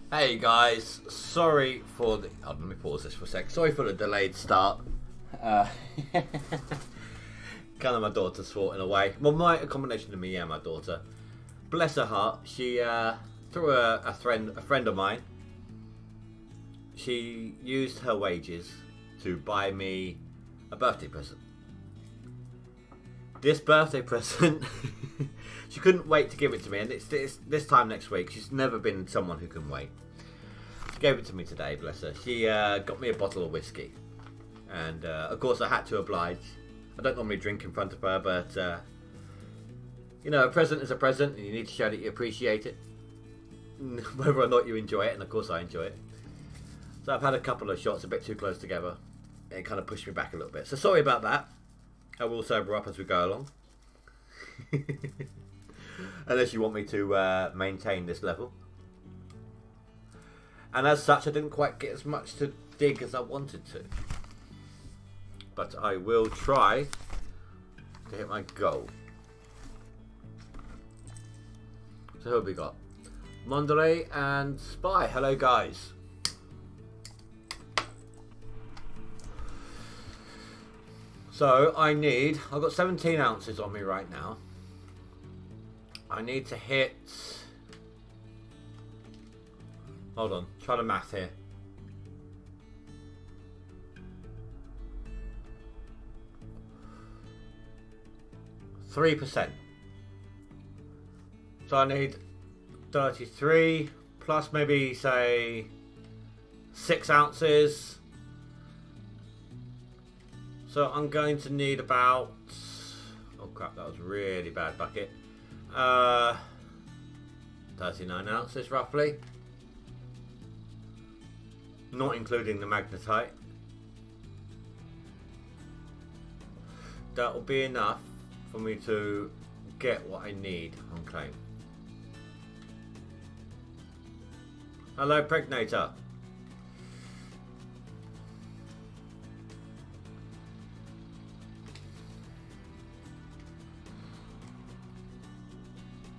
Hey guys, sorry for the. Oh, let me pause this for a sec. Sorry for the delayed start. Uh, kind of my daughter sorting away. Well, a combination of me and my daughter. Bless her heart. She through a friend of mine. She used her wages to buy me a birthday present. This birthday present, she couldn't wait to give it to me, and it's this time next week. She's never been someone who can wait. She gave it to me today, bless her. She got me a bottle of whiskey, and of course I had to oblige. I don't normally drink in front of her, but you know, a present is a present, and you need to show that you appreciate it, whether or not you enjoy it, and of course I enjoy it. So I've had a couple of shots a bit too close together, and it kind of pushed me back a little bit. So sorry about that. I will sober up as we go along. Unless you want me to maintain this level. And as such, I didn't quite get as much to dig as I wanted to. But I will try to hit my goal. So who have we got? Mondre and Spy. Hello guys. So I've got 17 ounces on me right now. I need to hit, hold on, try the math here. %. So I need 33 plus maybe say 6 ounces. So I'm going to need about, oh crap, that was a really bad bucket. 39 ounces roughly. Not including the magnetite. That will be enough for me to get what I need on claim. Hello, Pregnator.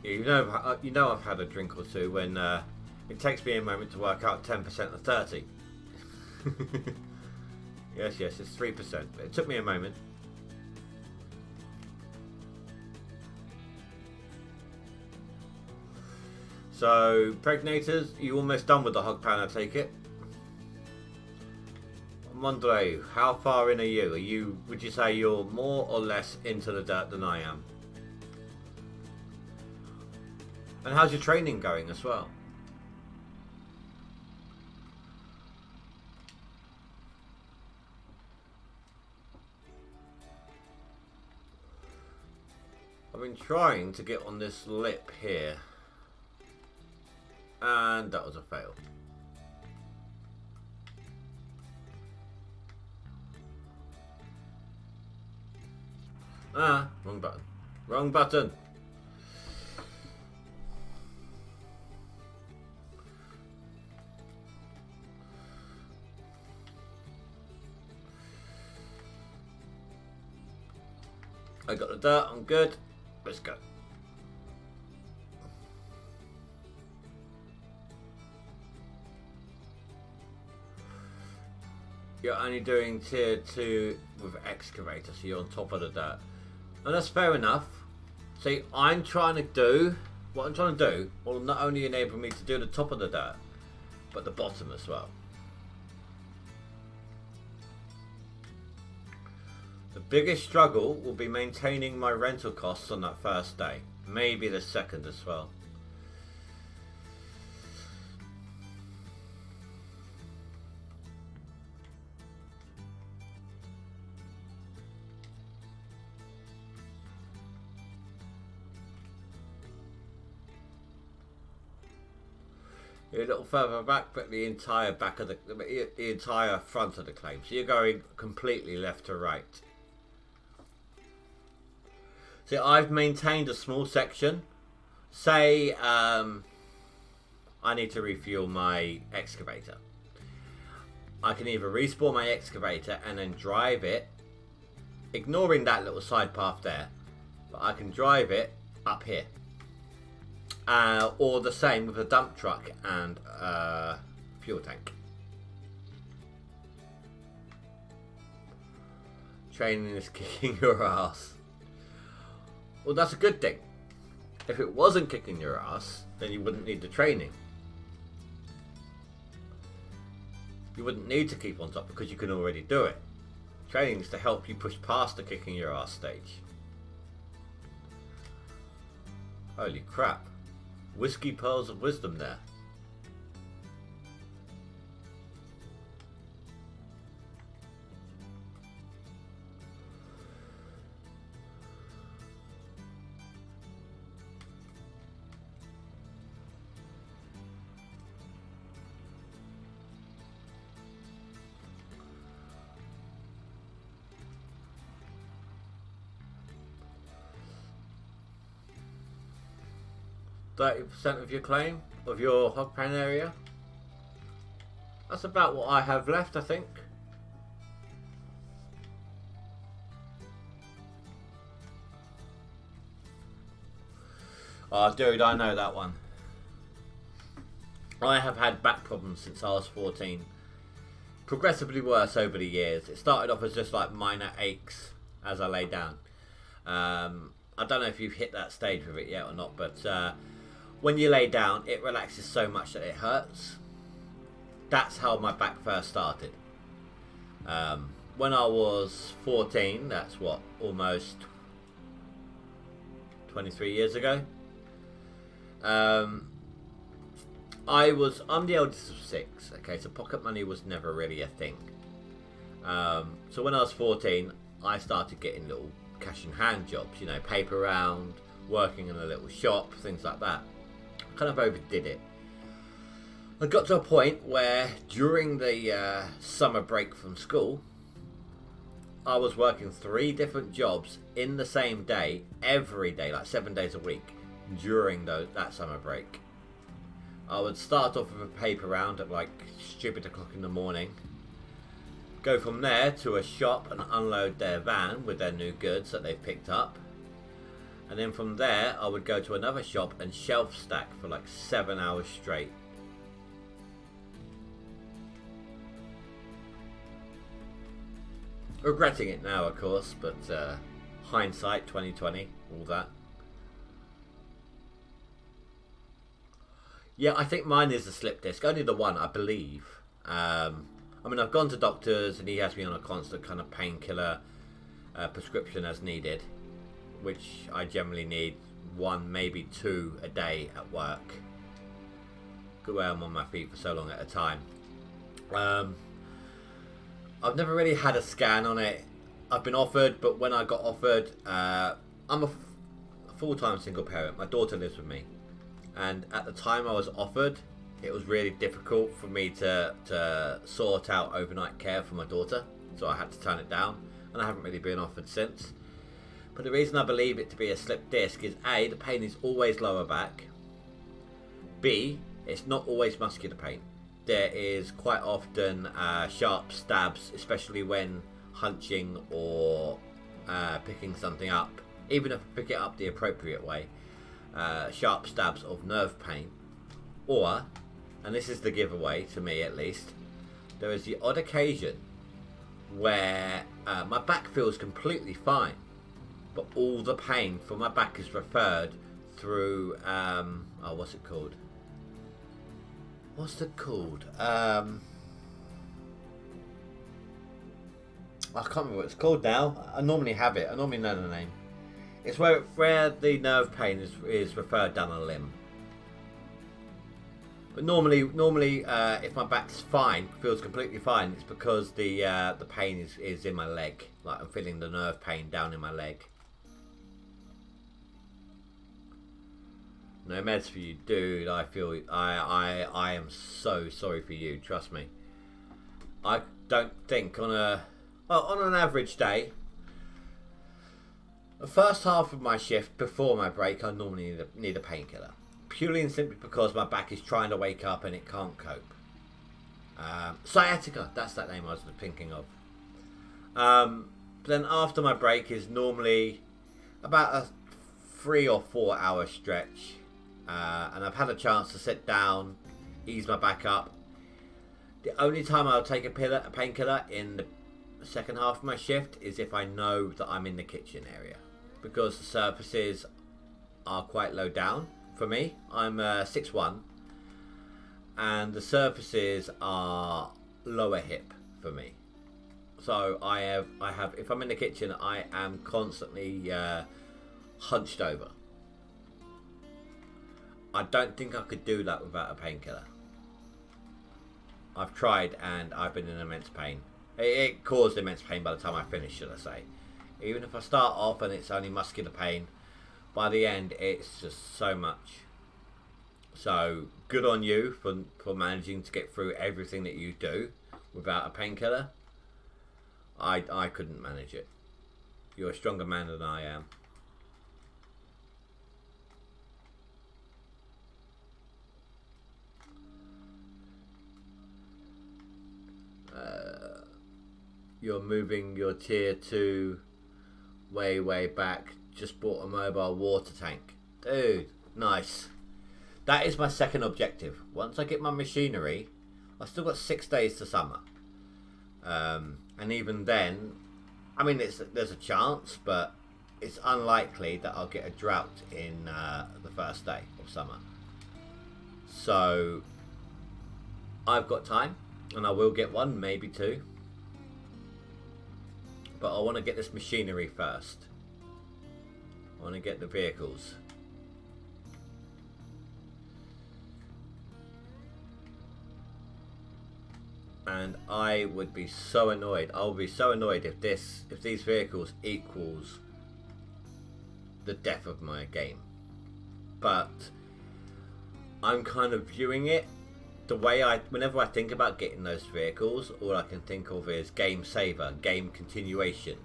You know I've had a drink or two when it takes me a moment to work out 10% of 30. yes, it's 3%. But it took me a moment. So, Pregnators, you almost done with the hog pan, I take it? Mondre, how far in are you? Would you say you're more or less into the dirt than I am? And how's your training going as well? I've been trying to get on this lip here. And that was a fail. Ah, wrong button. Wrong button. I got the dirt, I'm good. Let's go. You're only doing tier 2 with excavator, so you're on top of the dirt. And that's fair enough. See, what I'm trying to do will not only enable me to do the top of the dirt, but the bottom as well. The biggest struggle will be maintaining my rental costs on that first day. Maybe the second as well. You're a little further back, but the entire back of the entire front of the claim. So you're going completely left to right. See, I've maintained a small section. Say, I need to refuel my excavator. I can either respawn my excavator and then drive it, ignoring that little side path there, but I can drive it up here. or the same with a dump truck and fuel tank. Training is kicking your ass. Well, that's a good thing. If it wasn't kicking your ass, then you wouldn't need the training. You wouldn't need to keep on top because you can already do it. Training is to help you push past the kicking your ass stage. Holy crap. Whiskey pearls of wisdom there. 30% of your claim of your hog pen area. That's about what I have left, I think. Oh, dude, I know that one. I have had back problems since I was 14. Progressively worse over the years. It started off as just like minor aches as I lay down. I don't know if you've hit that stage with it yet or not, but when you lay down, it relaxes so much that it hurts. That's how my back first started. When I was 14, that's what, almost 23 years ago. I'm the eldest of 6, okay, so pocket money was never really a thing. So when I was 14, I started getting little cash in hand jobs, you know, paper round, working in a little shop, things like that. I kind of overdid it. I got to a point where during the summer break from school, I was working 3 different jobs in the same day, every day, like 7 days a week, during that summer break. I would start off with a paper round at like stupid o'clock in the morning, go from there to a shop and unload their van with their new goods that they've picked up, and then from there I would go to another shop and shelf stack for like 7 hours straight. Regretting it now, of course, but hindsight 2020, all that. Yeah, I think mine is a slip disc. Only the one, I believe. I mean, I've gone to doctors and he has me on a constant kind of painkiller prescription as needed, which I generally need 1, maybe 2 a day at work. Good way I'm on my feet for so long at a time. I've never really had a scan on it. I've been offered, but when I got offered, I'm a full-time single parent. My daughter lives with me. And at the time I was offered, it was really difficult for me to sort out overnight care for my daughter. So I had to turn it down. And I haven't really been offered since. But the reason I believe it to be a slip disc is A, the pain is always lower back. B, it's not always muscular pain. There is quite often sharp stabs, especially when hunching or picking something up. Even if I pick it up the appropriate way. Sharp stabs of nerve pain, or, and this is the giveaway to me at least, there is the odd occasion where my back feels completely fine, but all the pain for my back is referred through what's it called? I can't remember what it's called now. I normally have it. I normally know the name. It's where the nerve pain is referred down a limb. But normally, if my back's fine, feels completely fine, it's because the pain is in my leg. Like I'm feeling the nerve pain down in my leg. No meds for you, dude. I feel I am so sorry for you. Trust me. I don't think on an average day. The first half of my shift before my break, I normally need a painkiller. Purely and simply because my back is trying to wake up and it can't cope. Sciatica, that's that name I was thinking of. Then after my break is normally about a 3 or 4 hour stretch. and I've had a chance to sit down, ease my back up. The only time I'll take a painkiller in the second half of my shift is if I know that I'm in the kitchen area, because the surfaces are quite low down for me. I'm 6'1", and the surfaces are lower hip for me. So I have if I'm in the kitchen, I am constantly hunched over. I don't think I could do that without a painkiller. I've tried and I've been in immense pain. It caused immense pain by the time I finished, should I say. Even if I start off and it's only muscular pain, by the end it's just so much. So good on you for managing to get through everything that you do without a painkiller. I couldn't manage it. You're a stronger man than I am. You're moving your tier 2 way back. Just bought a mobile water tank. Dude, nice. That is my second objective. Once I get my machinery, I've still got 6 days to summer. And even then, I mean, there's a chance, but it's unlikely that I'll get a drought in the first day of summer. So I've got time, and I will get one, maybe 2. But I want to get this machinery first. I want to get the vehicles. And I would be so annoyed. I would be so annoyed if these vehicles equals the death of my game. But I'm kind of viewing it the way whenever I think about getting those vehicles, all I can think of is game saver, game continuation.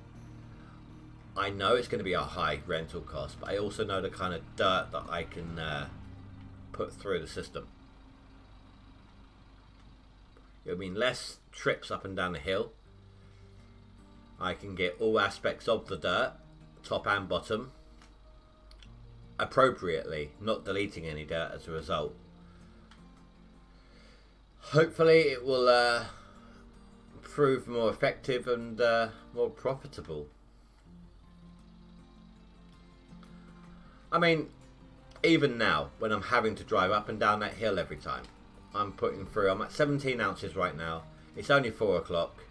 I know it's going to be a high rental cost, but I also know the kind of dirt that I can put through the system. It'll mean less trips up and down the hill. I can get all aspects of the dirt, top and bottom, appropriately, not deleting any dirt as a result. Hopefully it will prove more effective and more profitable. I mean, even now, when I'm having to drive up and down that hill every time, I'm at 17 ounces right now. It's only 4 o'clock.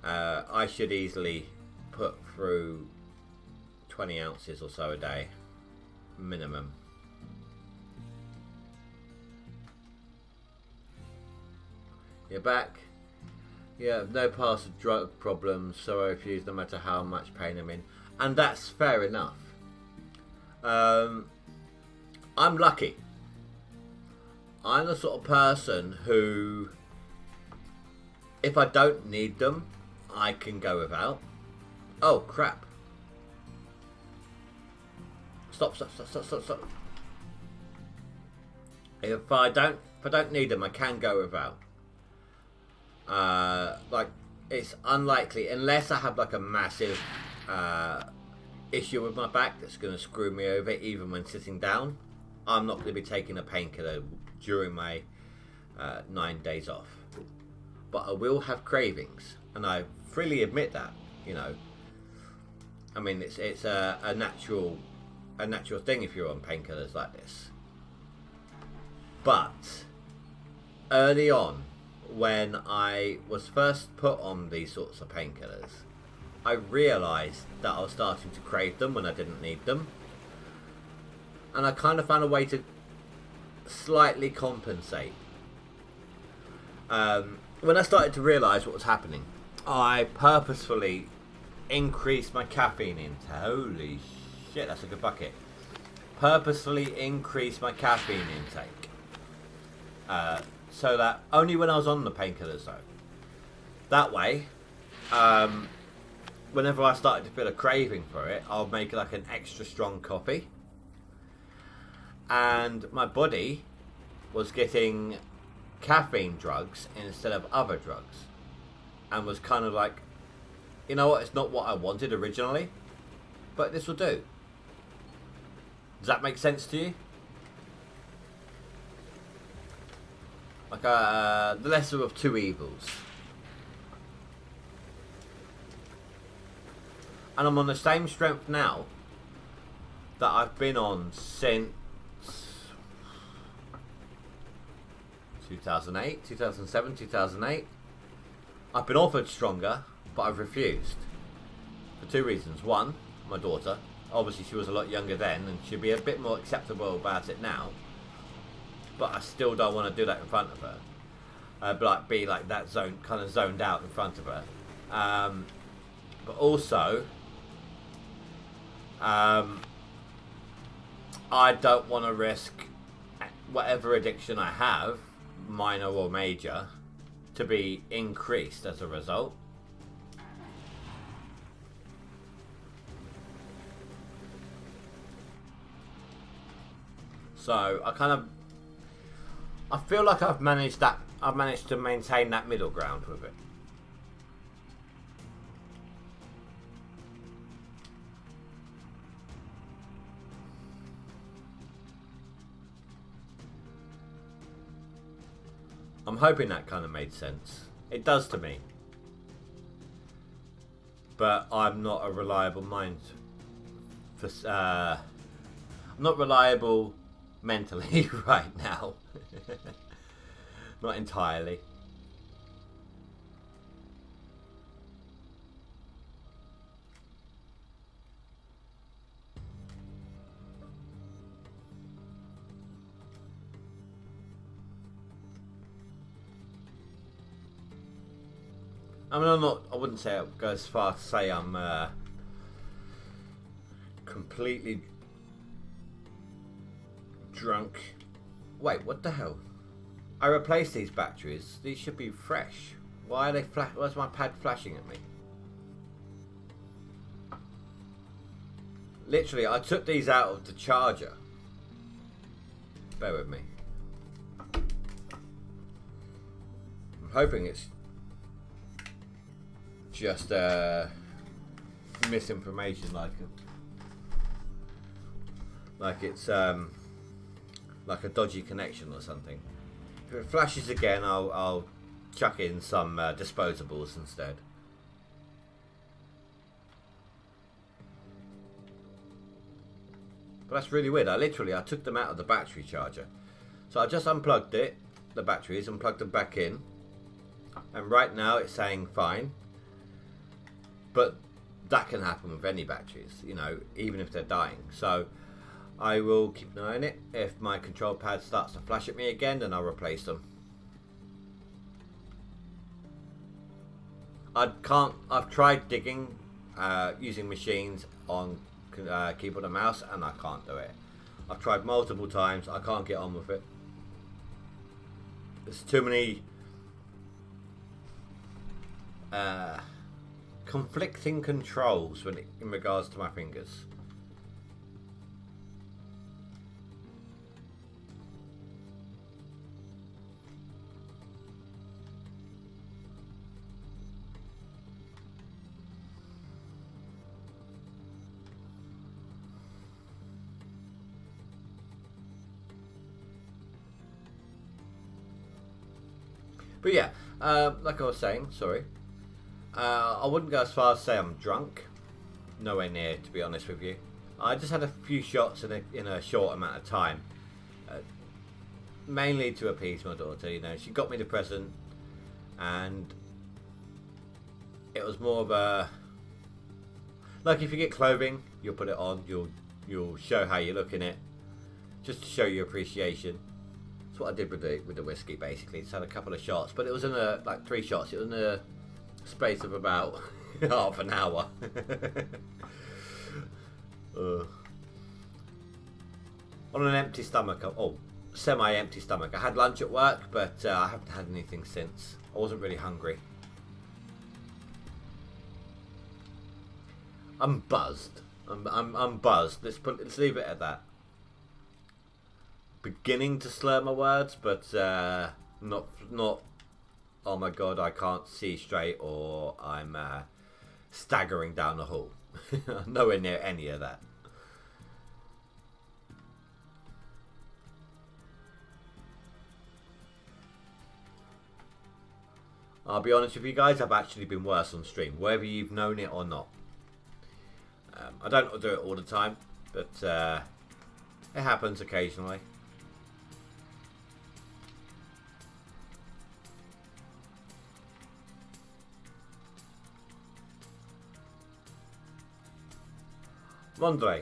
I should easily put through 20 ounces or so a day, minimum. You're back. Yeah, no past drug problems, so I refuse no matter how much pain I'm in. And that's fair enough. I'm lucky. I'm the sort of person who, if I don't need them, I can go without. Oh crap. Stop. If I don't need them, I can go without. Like, it's unlikely, unless I have like a massive issue with my back that's going to screw me over even when sitting down, I'm not going to be taking a painkiller during my 9 days off. But I will have cravings, and I freely admit that, you know. I mean, it's a natural thing if you're on painkillers like this. But early on, when I was first put on these sorts of painkillers, I realised that I was starting to crave them when I didn't need them. And I kind of found a way to slightly compensate. When I started to realise what was happening, I purposefully increased my caffeine intake. Holy shit, that's a good bucket. Purposefully increased my caffeine intake. So that only when I was on the painkillers though. That way, whenever I started to feel a craving for it, I'll make like an extra strong coffee. And my body was getting caffeine drugs instead of other drugs. And was kind of like, you know what, it's not what I wanted originally, but this will do. Does that make sense to you? Like the lesser of two evils. And I'm on the same strength now that I've been on since 2008, 2007, 2008. I've been offered stronger, but I've refused. For two reasons. One, my daughter. Obviously she was a lot younger then and she'd be a bit more acceptable about it now. But I still don't want to do that in front of her. But like be like that kind of zoned out in front of her. But also, I don't want to risk whatever addiction I have, minor or major, to be increased as a result. So I feel like I've managed to maintain that middle ground with it. I'm hoping that kind of made sense. It does to me. But I'm not a reliable mind. I'm not reliable mentally right now. Not entirely. I mean, I wouldn't say I'd go as far to say I'm completely drunk. Wait, what the hell? I replaced these batteries. These should be fresh. Why are they why's my pad flashing at me? Literally, I took these out of the charger. Bear with me. I'm hoping it's just misinformation, like it's like a dodgy connection or something. If it flashes again, I'll chuck in some disposables instead. But that's really weird. I took them out of the battery charger. So I just unplugged the batteries, and plugged them back in. And right now it's saying fine. But that can happen with any batteries, you know, even if they're dying. So I will keep an eye on it. If my control pad starts to flash at me again, then I'll replace them. I've tried digging using machines on keyboard and mouse, and I can't do it. I've tried multiple times. I can't get on with it. There's too many conflicting controls in regards to my fingers. But yeah, like I was saying, sorry. I wouldn't go as far as say I'm drunk. Nowhere near, to be honest with you. I just had a few shots in a short amount of time. Mainly to appease my daughter, you know. She got me the present, and it was more of a... Like, if you get clothing, you'll put it on, you'll show how you look in it, just to show your appreciation. That's what I did with the whiskey, basically. Just had a couple of shots, but it was in like 3 shots. It was in a space of about half an hour. On an empty stomach, semi-empty stomach. I had lunch at work, but I haven't had anything since. I wasn't really hungry. I'm buzzed. I'm buzzed. Let's leave it at that. Beginning to slur my words, but not. Oh my god, I can't see straight, or I'm staggering down the hall. Nowhere near any of that. I'll be honest with you guys, I've actually been worse on stream, whether you've known it or not. I don't do it all the time, but it happens occasionally. Mondre,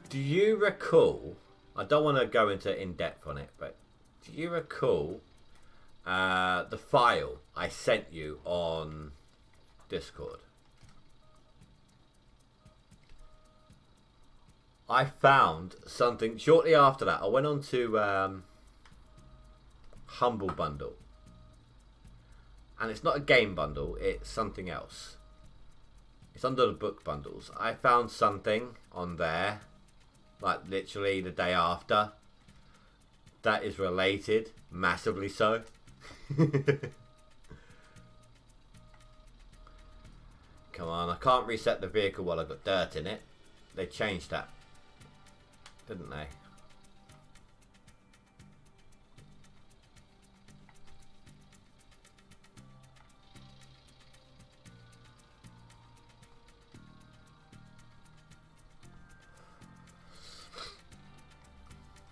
do you recall, I don't want to go into in-depth on it, but do you recall the file I sent you on Discord? I found something shortly after that. I went on to Humble Bundle, and it's not a game bundle, it's something else. It's under the book bundles. I found something on there, like literally the day after, that is related, massively so. Come on, I can't reset the vehicle while I've got dirt in it. They changed that, didn't they?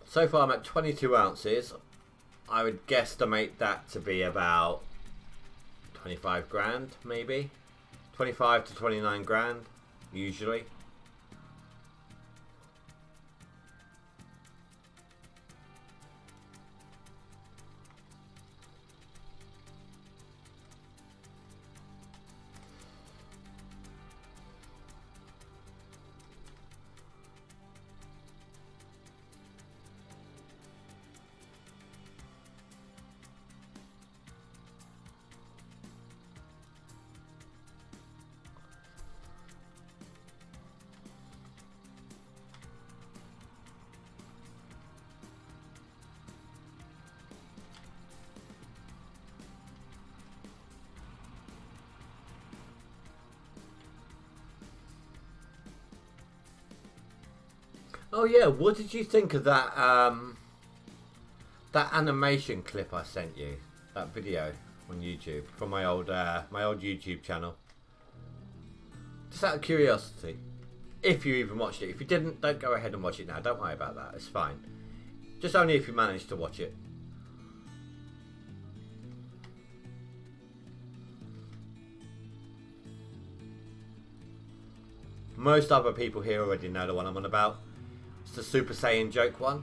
So far I'm at 22 ounces. I would guesstimate that to be about 25 grand, maybe 25 to 29 grand usually. Oh yeah, what did you think of that that animation clip I sent you? That video on YouTube from my old YouTube channel. Just out of curiosity, if you even watched it. If you didn't, don't go ahead and watch it now. Don't worry about that. It's fine. Just only if you managed to watch it. Most other people here already know the one I'm on about. It's the Super Saiyan joke one.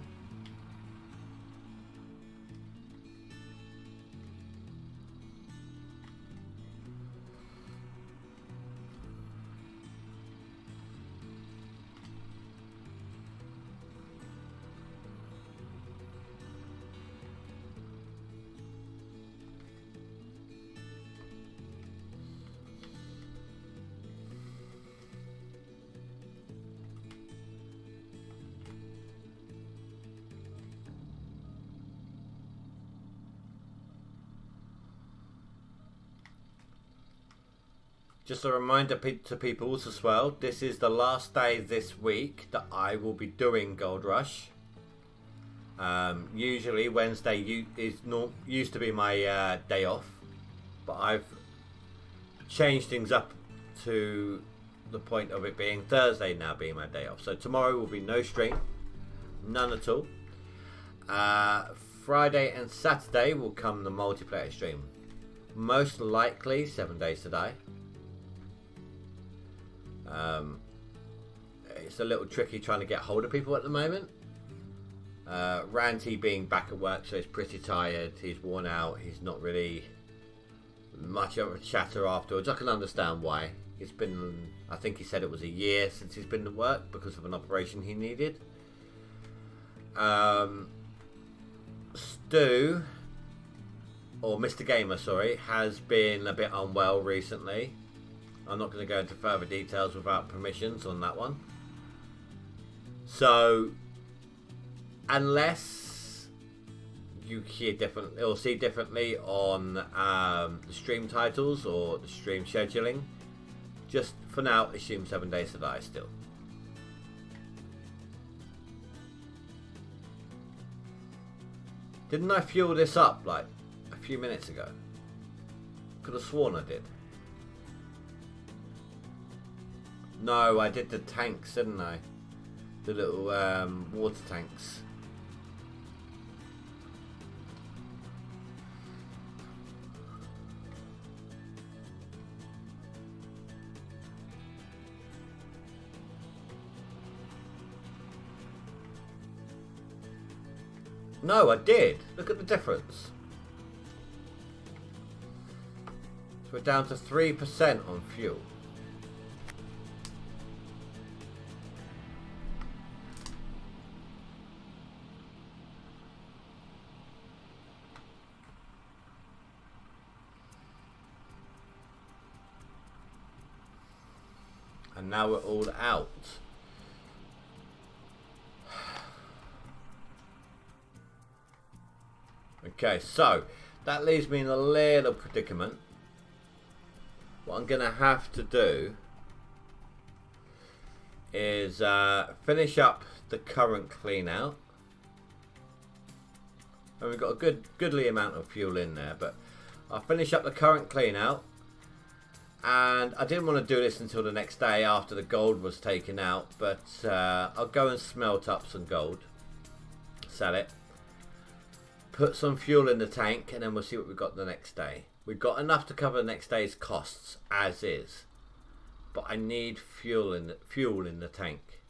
Just a reminder to people as well, this is the last day this week that I will be doing Gold Rush. Usually Wednesday used to be my day off, but I've changed things up to the point of it being Thursday now being my day off. So tomorrow will be no stream, none at all. Friday and Saturday will come the multiplayer stream. Most likely 7 days today. It's a little tricky trying to get hold of people at the moment. Ranty being back at work, so he's pretty tired, he's worn out, he's not really much of a chatter afterwards. I can understand why. It's been, I think he said it was a year since he's been to work because of an operation he needed. Stu, or Mr. Gamer, sorry, has been a bit unwell recently. I'm not going to go into further details without permissions on that one. So, unless you hear differently or see differently on the stream titles or the stream scheduling, just for now, assume 7 days to die still. Didn't I fuel this up like a few minutes ago? Could have sworn I did. No, I did the tanks, didn't I? The little water tanks. No, I did. Look at the difference. So we're down to 3% on fuel. And now we're all out. Okay, so that leaves me in a little predicament. What I'm going to have to do is finish up the current clean out. And we've got a goodly amount of fuel in there, but I'll finish up the current clean out. And I didn't want to do this until the next day after the gold was taken out, but I'll go and smelt up some gold, sell it, put some fuel in the tank, and then we'll see what we've got the next day. We've got enough to cover the next day's costs as is, but I need fuel in the tank.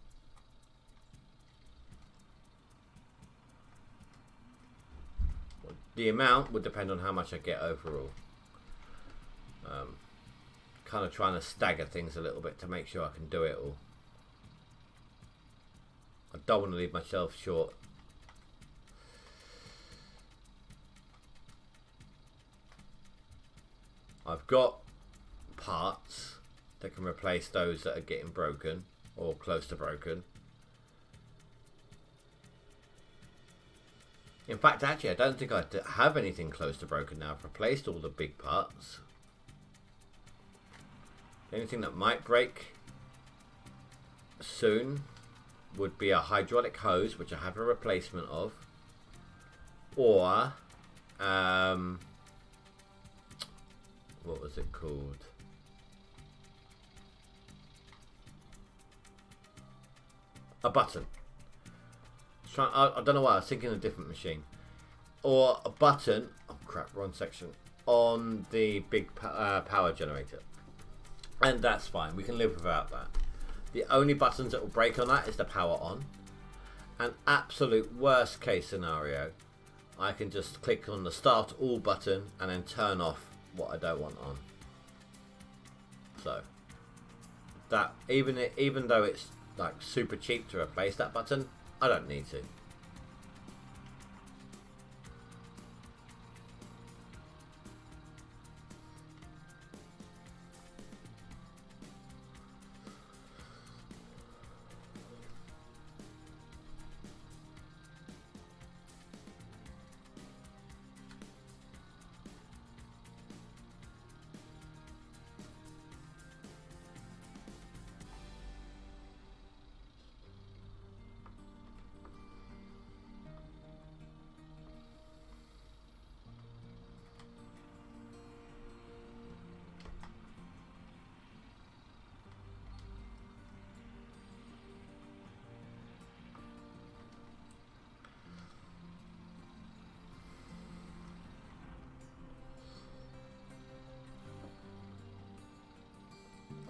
The amount would depend on how much I get overall. Kind of trying to stagger things a little bit to make sure I can do it all. I don't want to leave myself short. I've got parts that can replace those that are getting broken or close to broken. In fact, actually, I don't think I have anything close to broken now. I've replaced all the big parts. Anything that might break soon would be a hydraulic hose, which I have a replacement of, or what was it called? A button. I don't know why, I was thinking of a different machine. Or a button, oh crap, wrong section, on the big power generator. And that's fine, we can live without that. The only buttons that will break on that is the power on. An absolute worst case scenario, I can just click on the start all button and then turn off what I don't want on. So that even though it's like super cheap to replace that button, I don't need to.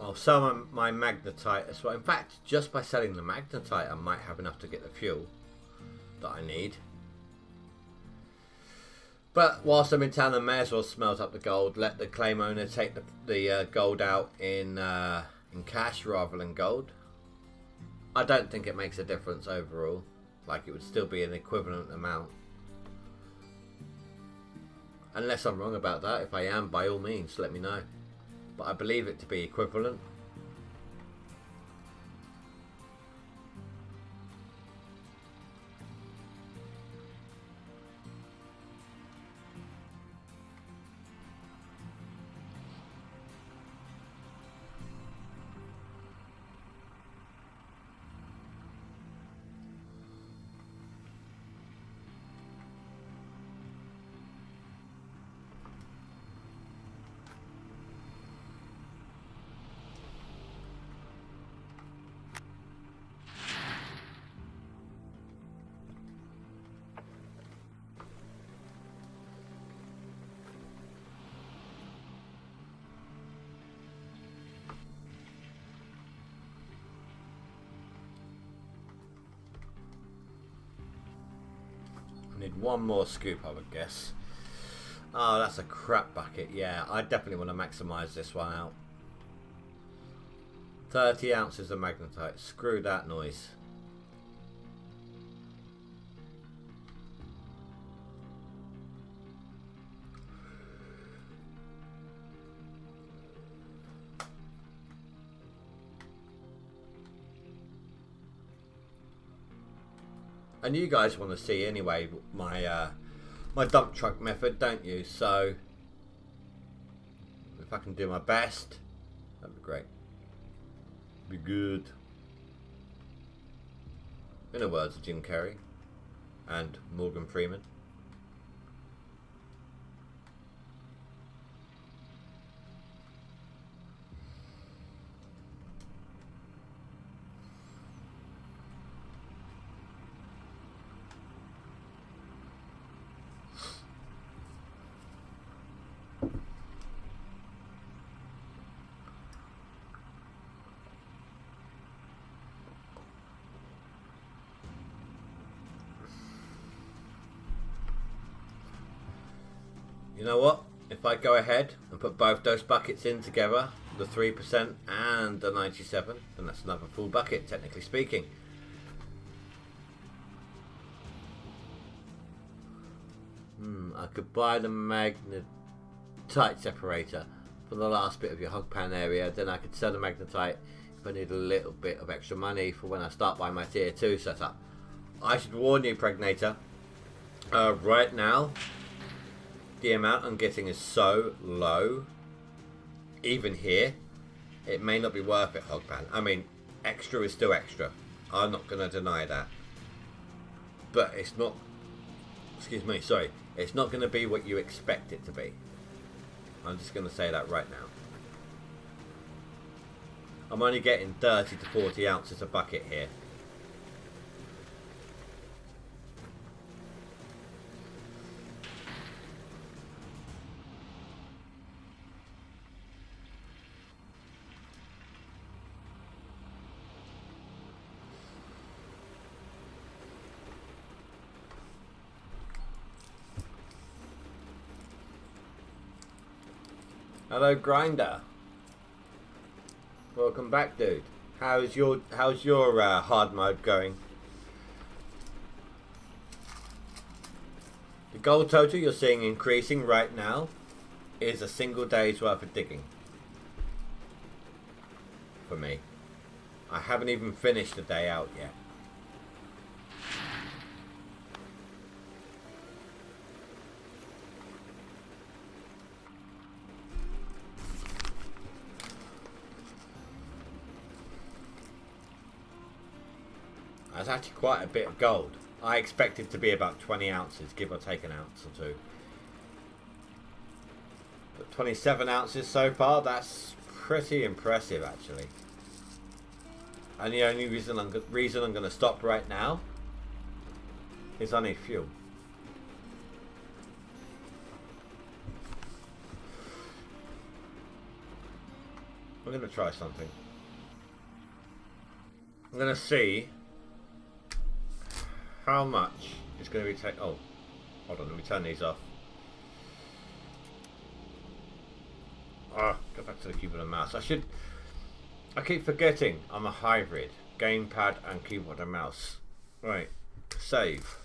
I'll sell my magnetite as well. In fact, just by selling the magnetite, I might have enough to get the fuel that I need. But whilst I'm in town, I may as well smelt up the gold. Let the claim owner take the gold out in cash rather than gold. I don't think it makes a difference overall. Like, it would still be an equivalent amount. Unless I'm wrong about that. If I am, by all means, let me know. But I believe it to be equivalent. Need one more scoop, I would guess. Oh, that's a crap bucket. Yeah, I definitely want to maximise this one out. 30 ounces of magnetite. Screw that noise. And you guys want to see anyway my my dump truck method, don't you? So if I can do my best, that'd be great. Be good. In the words of Jim Carrey and Morgan Freeman. You know what? If I go ahead and put both those buckets in together, the 3% and the 97, then that's another full bucket, technically speaking. I could buy the magnetite separator for the last bit of your hog pan area, then I could sell the magnetite if I need a little bit of extra money for when I start buying my tier 2 setup. I should warn you, Pregnator, right now the amount I'm getting is so low, even here, it may not be worth it, Hogpan. I mean, extra is still extra. I'm not going to deny that. But it's not, excuse me, sorry, it's not going to be what you expect it to be. I'm just going to say that right now. I'm only getting 30 to 40 ounces a bucket here. Hello, Grinder. Welcome back, dude. How's your hard mode going? The gold total you're seeing increasing right now is a single day's worth of digging for me. I haven't even finished the day out yet. That's actually quite a bit of gold. I expected to be about 20 ounces, give or take an ounce or two. But 27 ounces so far, that's pretty impressive actually. And the only reason I'm going to stop right now is I need fuel. I'm going to try something. I'm going to see how much it's going to be take. Oh, hold on, let me turn these off. Go back to the keyboard and mouse. I keep forgetting I'm a hybrid. Gamepad and keyboard and mouse. Right, save.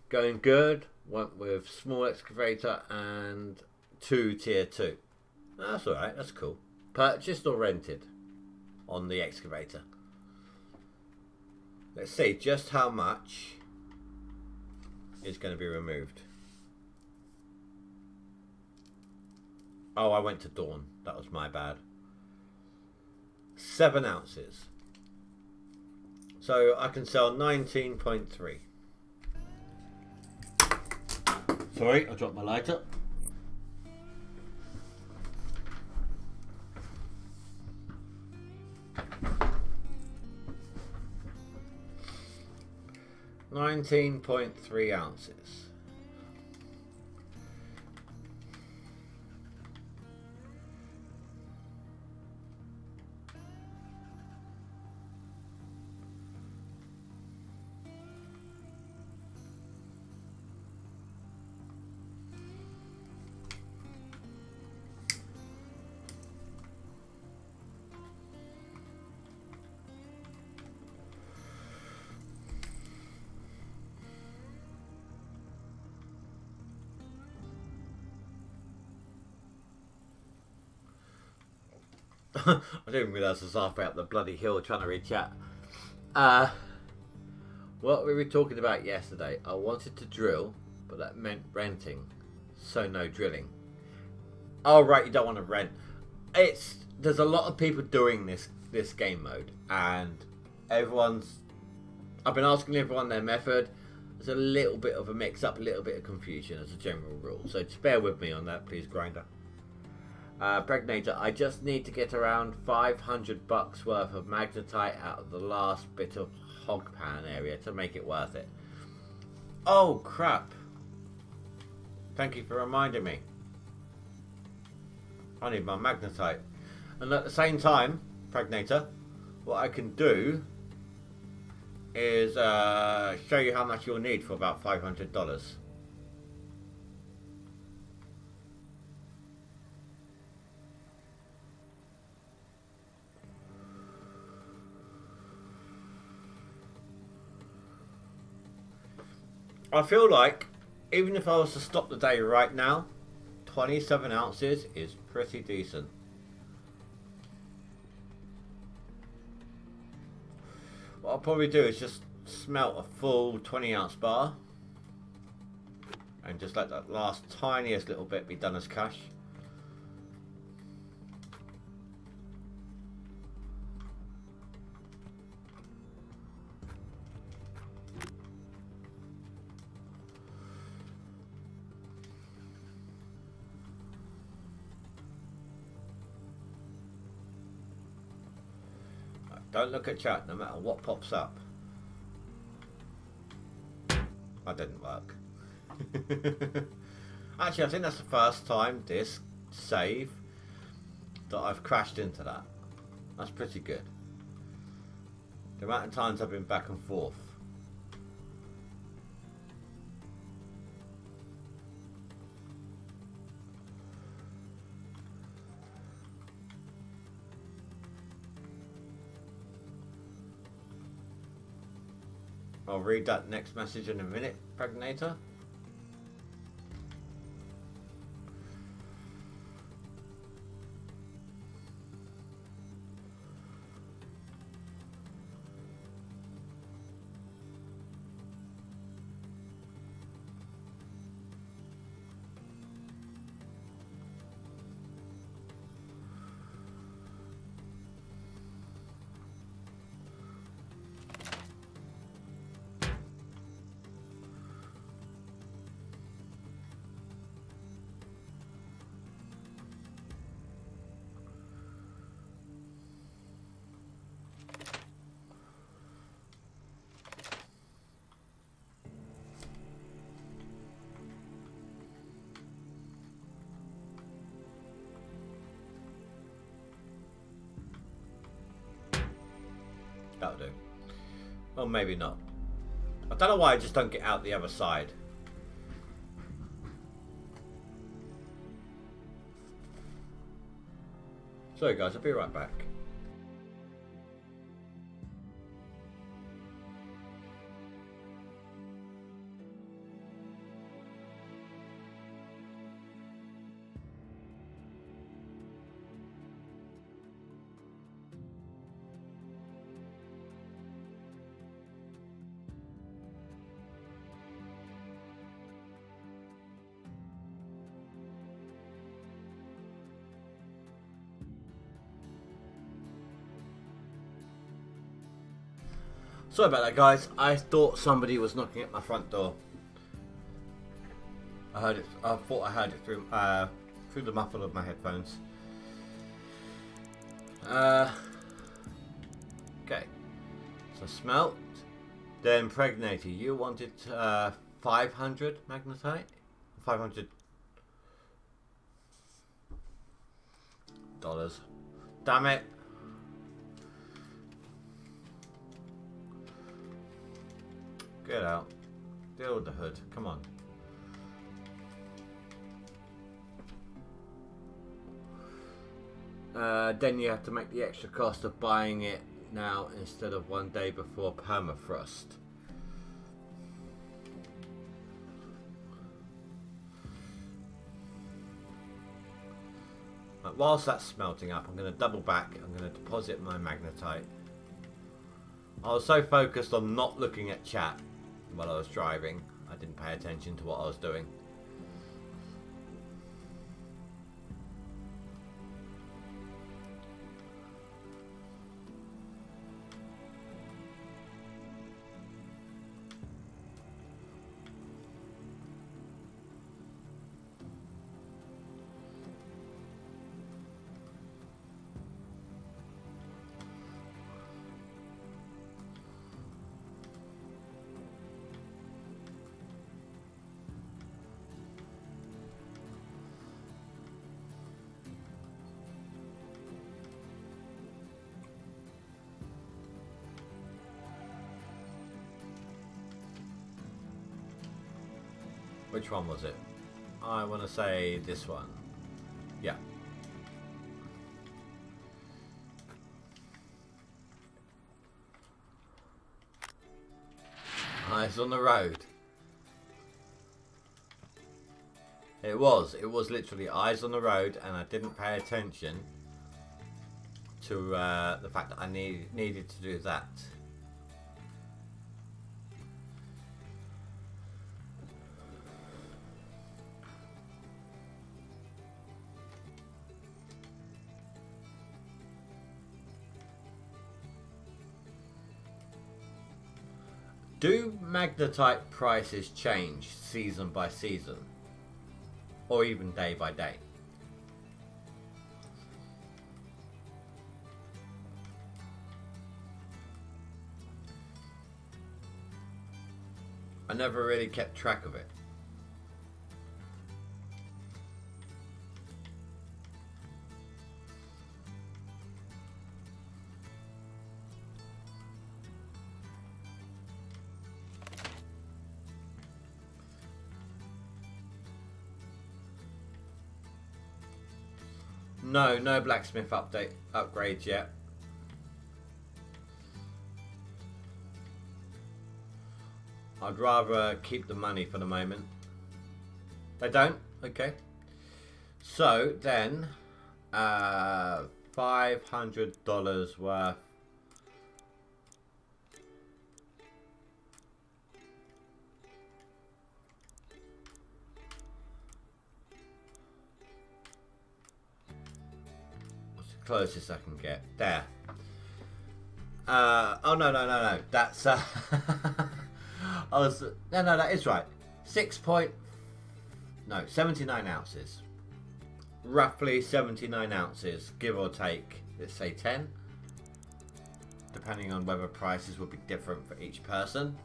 Going good. Went with small excavator and 2 tier 2. That's alright, that's cool. Purchased or rented on the excavator. Let's see just how much is going to be removed. Oh, I went to Dawn. That was my bad. 7 ounces. So I can sell 19.3. Sorry, I dropped my lighter. .3 ounces. I didn't realise I was halfway up the bloody hill trying to read chat. What we were talking about yesterday, I wanted to drill, but that meant renting, so no drilling. Oh right, you don't want to rent. There's a lot of people doing this game mode, and I've been asking everyone their method. There's a little bit of a mix-up, a little bit of confusion as a general rule. So just bear with me on that, please, Grinder. Pregnator, I just need to get around $500 worth of magnetite out of the last bit of hog pan area to make it worth it. Oh, crap. Thank you for reminding me. I need my magnetite. And at the same time, Pregnator, what I can do is show you how much you'll need for about $500. I feel like even if I was to stop the day right now, 27 ounces is pretty decent. What I'll probably do is just smelt a full 20-ounce bar and just let that last tiniest little bit be done as cash. Don't look at chat no matter what pops up. That didn't work. Actually, I think that's the first time this save that I've crashed into that. That's pretty good. The amount of times I've been back and forth. I'll read that next message in a minute, Pregnator. That'll do. Well, maybe not. I don't know why I just don't get out the other side. Sorry guys, I'll be right back. Sorry about that, guys. I thought somebody was knocking at my front door. I heard it. I thought I heard it through the muffle of my headphones. Okay. So smelt, then Pregnator. You wanted 500 magnetite, 500 dollars. Damn it. Get out. Deal with the hood. Come on. Then you have to make the extra cost of buying it now instead of one day before permafrost. Right, whilst that's smelting up, I'm going to double back. I'm going to deposit my magnetite. I was so focused on not looking at chat while I was driving, I didn't pay attention to what I was doing. Which one was it? I want to say this one. Yeah. Eyes on the road. It was literally eyes on the road, and I didn't pay attention to the fact that I needed to do that. Do magnetite prices change season by season? Or even day by day? I never really kept track of it. No blacksmith upgrades yet. I'd rather keep the money for the moment. They don't? Okay. So then, $500 worth. Closest I can get. There. Oh no. That's that is right. 79 ounces. Roughly 79 ounces, give or take. Let's say 10. Depending on whether prices will be different for each person.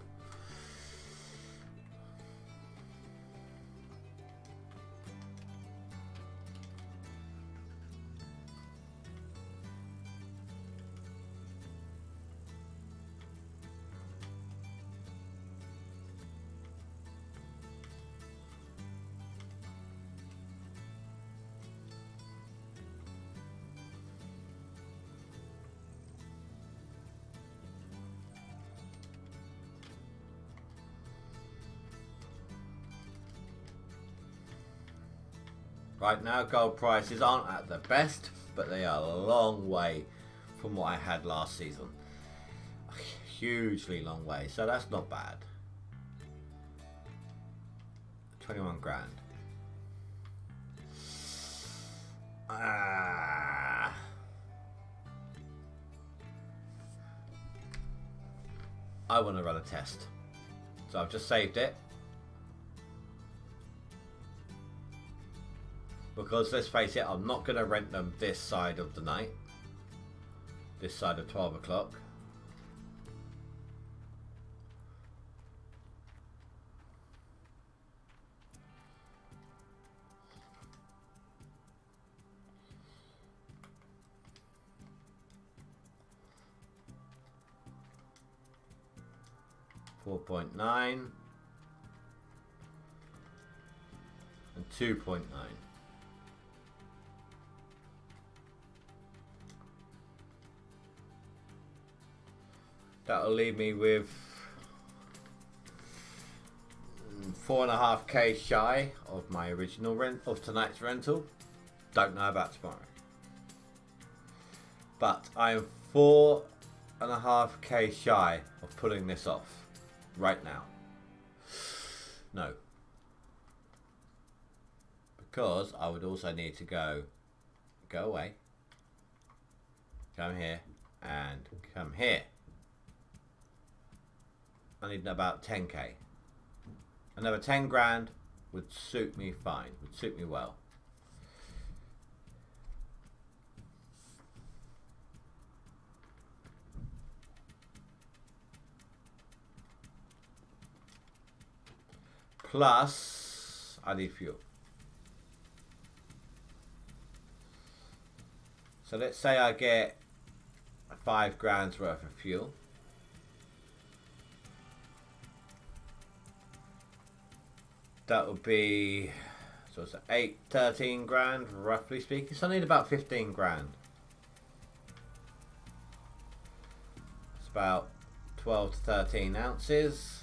Right now, gold prices aren't at the best, but they are a long way from what I had last season. A hugely long way, so that's not bad. 21 grand. I want to run a test. So I've just saved it. Because let's face it, I'm not going to rent them this side of the night. This side of 12 o'clock. $4.9 and 2.9. That'll leave me with 4.5k shy of my original rent of tonight's rental. Don't know about tomorrow. But I am 4.5k shy of pulling this off right now. No. Because I would also need to go away, come here, and come here. I need about 10k. Another 10 grand would suit me fine, would suit me well. Plus, I need fuel. So let's say I get 5 grand's worth of fuel. That would be, so it's 13 grand, roughly speaking. So I need about 15 grand. It's about 12 to 13 ounces.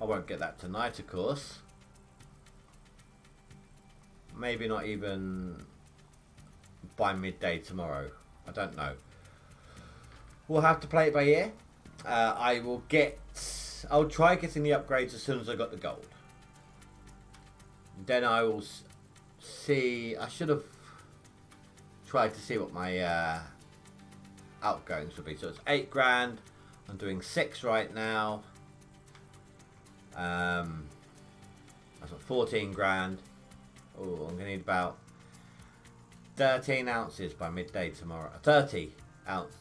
I won't get that tonight, of course. Maybe not even by midday tomorrow. I don't know. We'll have to play it by ear. I'll try getting the upgrades as soon as I got the gold. Then I will see. I should have tried to see what my outgoings would be. So it's 8 grand. I'm doing 6 right now. That's what, 14 grand. Oh, I'm gonna need about 13 ounces by midday tomorrow. 30 ounce.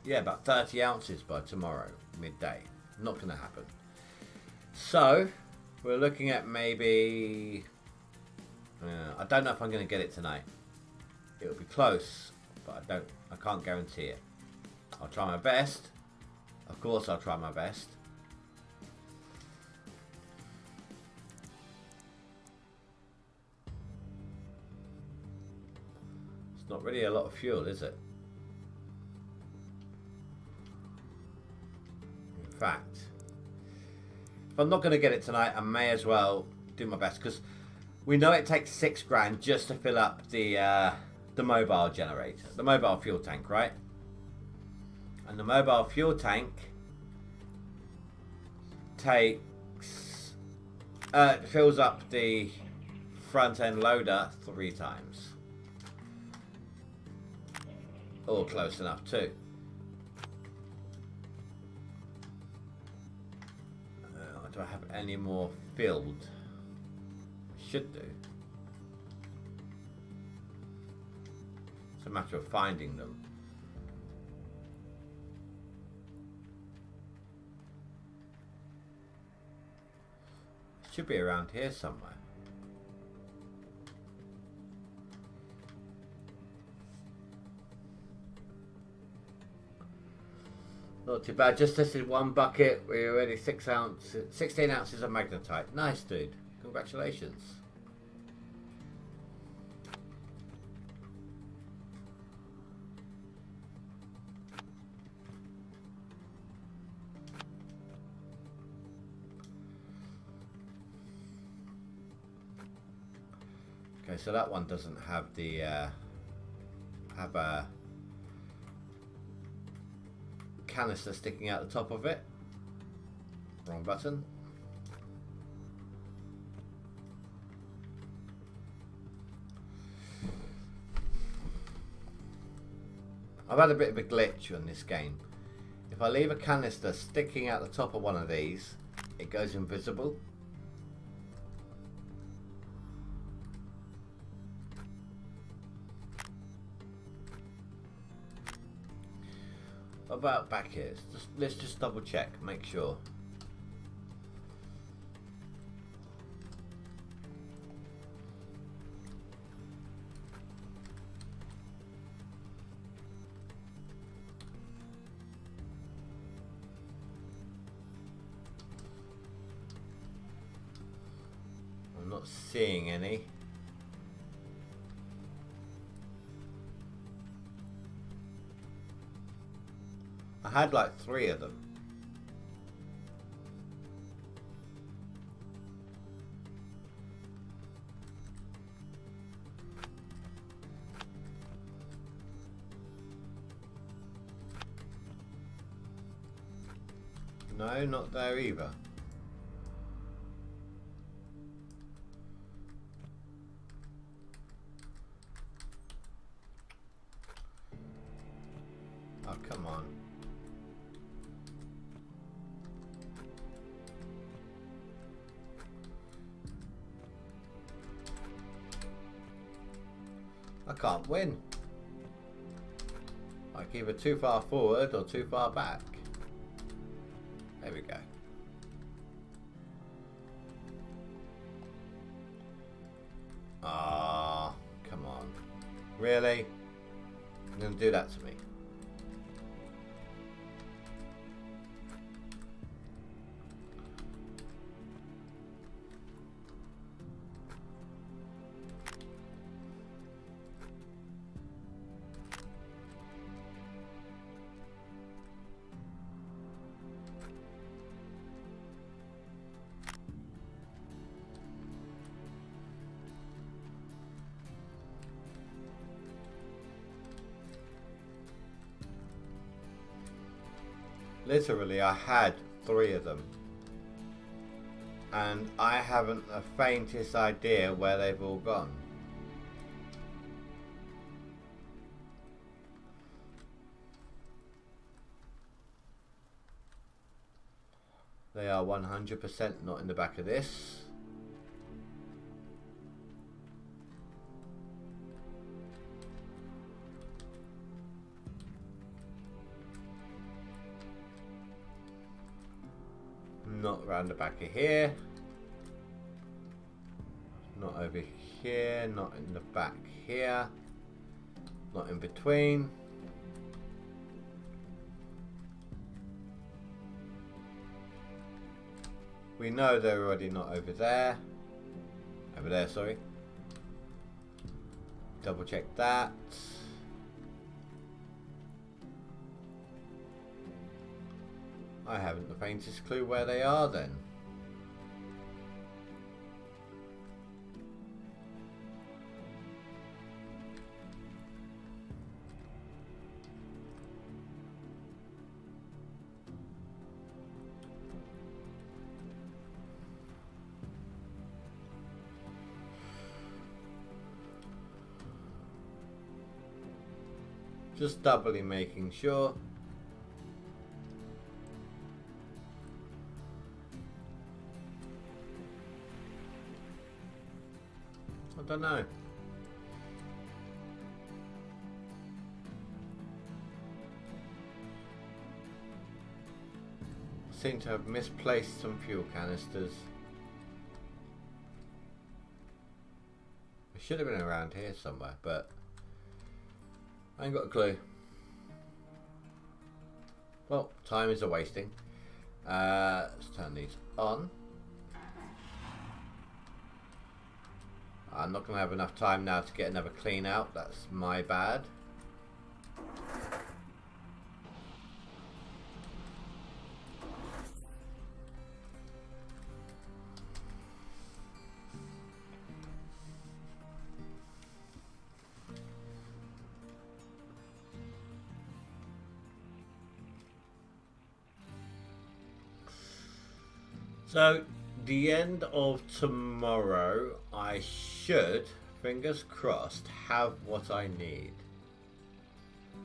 Yeah, about 30 ounces by tomorrow midday. Not going to happen. So we're looking at maybe. I don't know if I'm going to get it tonight. It'll be close, but I can't guarantee it. I'll try my best. Of course, I'll try my best. It's not really a lot of fuel, is it? In fact, if I'm not going to get it tonight, I may as well do my best, because we know it takes 6 grand just to fill up the mobile generator, the mobile fuel tank, right? And the mobile fuel tank fills up the front end loader 3 times, or close enough too. Do I have any more filled? Should do. It's a matter of finding them. Should be around here somewhere. Not too bad. Just tested 1 bucket. We're already 16 ounces of magnetite. Nice, dude. Congratulations. Okay, so that one doesn't have the have a canister sticking out the top of it. Wrong button. I've had a bit of a glitch on this game. If I leave a canister sticking out the top of one of these, it goes invisible. What about back here? Let's just double check, make sure. I'm not seeing any. I had like 3 of them. No, not there either. Oh, come on. I can't win. Like either too far forward or too far back. There we go. Ah, come on. Really? You're going to do that to me? Literally, I had 3 of them. And I haven't the faintest idea where they've all gone. They are 100% not in the back of this. Not around the back of here. Not over here. Not in the back here. Not in between. We know they're already not over there. Over there, sorry. Double check that. I haven't the faintest clue where they are then. Just doubly making sure. I don't know. I seem to have misplaced some fuel canisters. It should have been around here somewhere, but I ain't got a clue. Well, time is a wasting. Let's turn these on. I'm not going to have enough time now to get another clean out. That's my bad. So, the end of tomorrow, I should, fingers crossed, have what I need.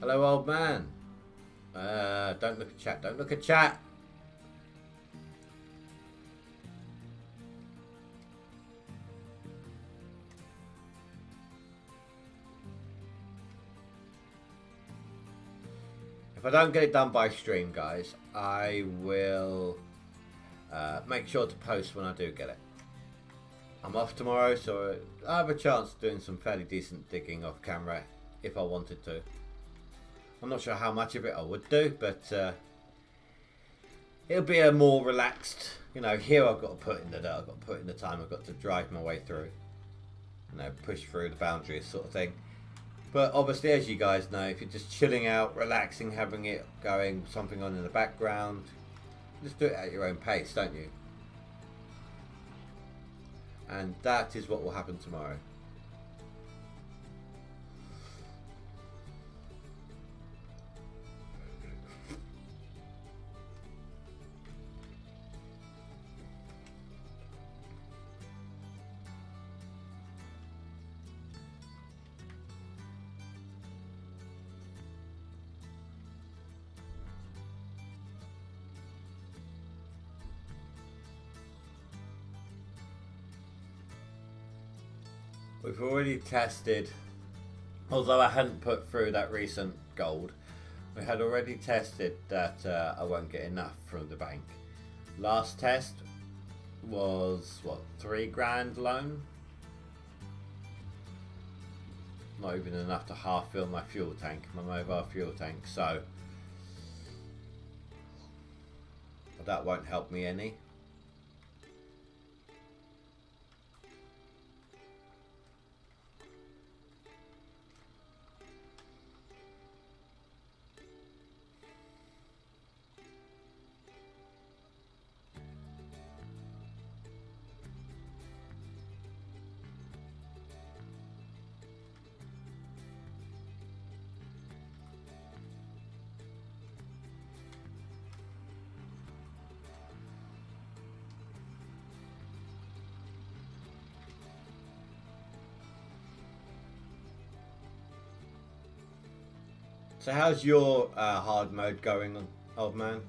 Hello, old man. Don't look at chat. Don't look at chat. If I don't get it done by stream, guys, I will make sure to post when I do get it. I'm off tomorrow, so I have a chance of doing some fairly decent digging off camera if I wanted to. I'm not sure how much of it I would do, but it'll be a more relaxed, you know, here I've got to put in the dirt, I've got to put in the time, I've got to drive my way through, you know, push through the boundaries sort of thing. But obviously, as you guys know, if you're just chilling out, relaxing, having it going, something on in the background, just do it at your own pace, don't you? And that is what will happen tomorrow. We've already tested, although I hadn't put through that recent gold, we had already tested that I won't get enough from the bank. Last test was, what, 3 grand loan? Not even enough to half fill my fuel tank, my mobile fuel tank, so that won't help me any. So how's your hard mode going, old man?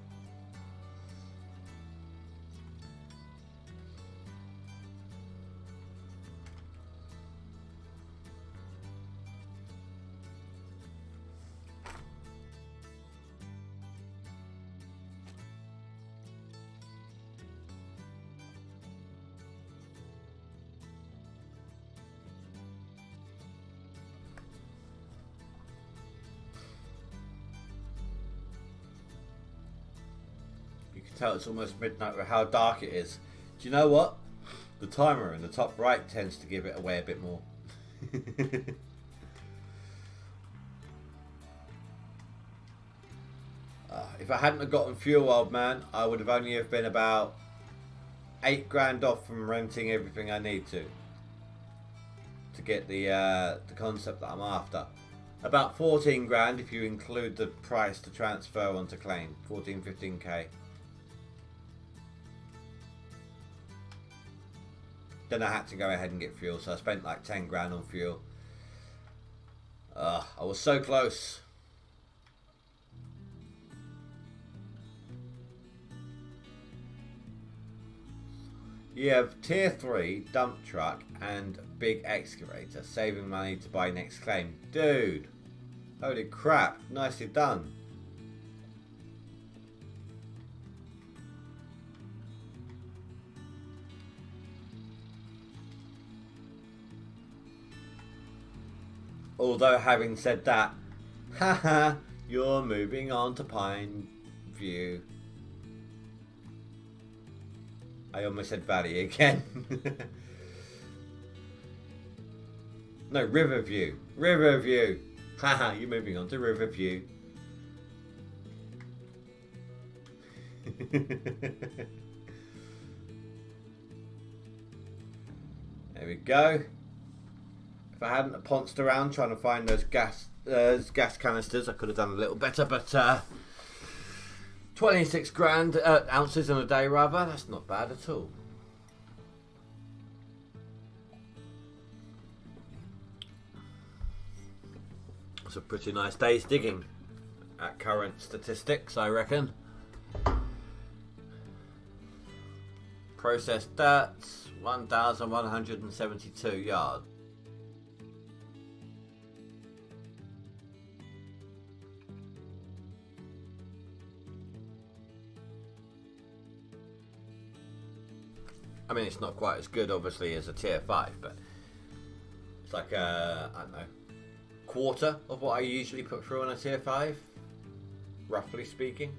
Tell it's almost midnight with how dark it is. Do you know what? The timer in the top right tends to give it away a bit more. If I hadn't have gotten fuel, old man, I would have only have been about 8 grand off from renting everything I need to get the concept that I'm after. About 14 grand if you include the price to transfer onto claim. 15k. Then I had to go ahead and get fuel, so I spent like 10 grand on fuel. I was so close. You have tier 3 dump truck and big excavator, saving money to buy next claim. Dude, holy crap, nicely done. Although having said that, haha, you're moving on to Pine View. I almost said Valley again. No, Riverview. Riverview. Haha, you're moving on to Riverview. There we go. If I hadn't pounced around trying to find those gas canisters, I could have done a little better, but 26 grand ounces in a day rather, that's not bad at all. It's a pretty nice day's digging at current statistics, I reckon. Processed dirt, 1,172 yards. I mean, it's not quite as good, obviously, as a tier 5, but it's like I don't know, quarter of what I usually put through on a tier 5, roughly speaking.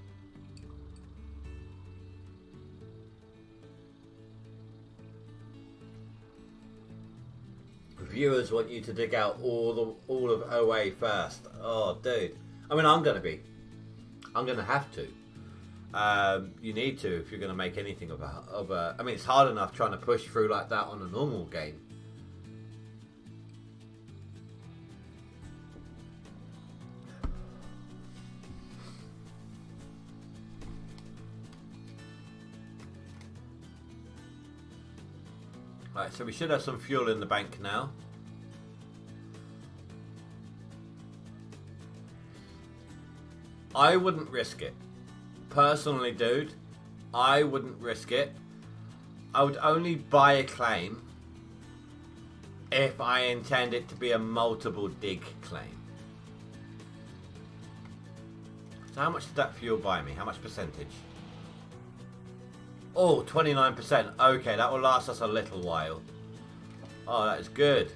Viewers want you to dig out all of OA first. Oh, dude. I mean, I'm gonna have to. You need to if you're going to make anything of a. I mean, it's hard enough trying to push through like that on a normal game. Right, so we should have some fuel in the bank now. I wouldn't risk it. Personally, dude, I wouldn't risk it. I would only buy a claim if I intend it to be a multiple dig claim. So how much did that fuel buy me? How much percentage? Oh, 29%. Okay, that will last us a little while. Oh, that is good.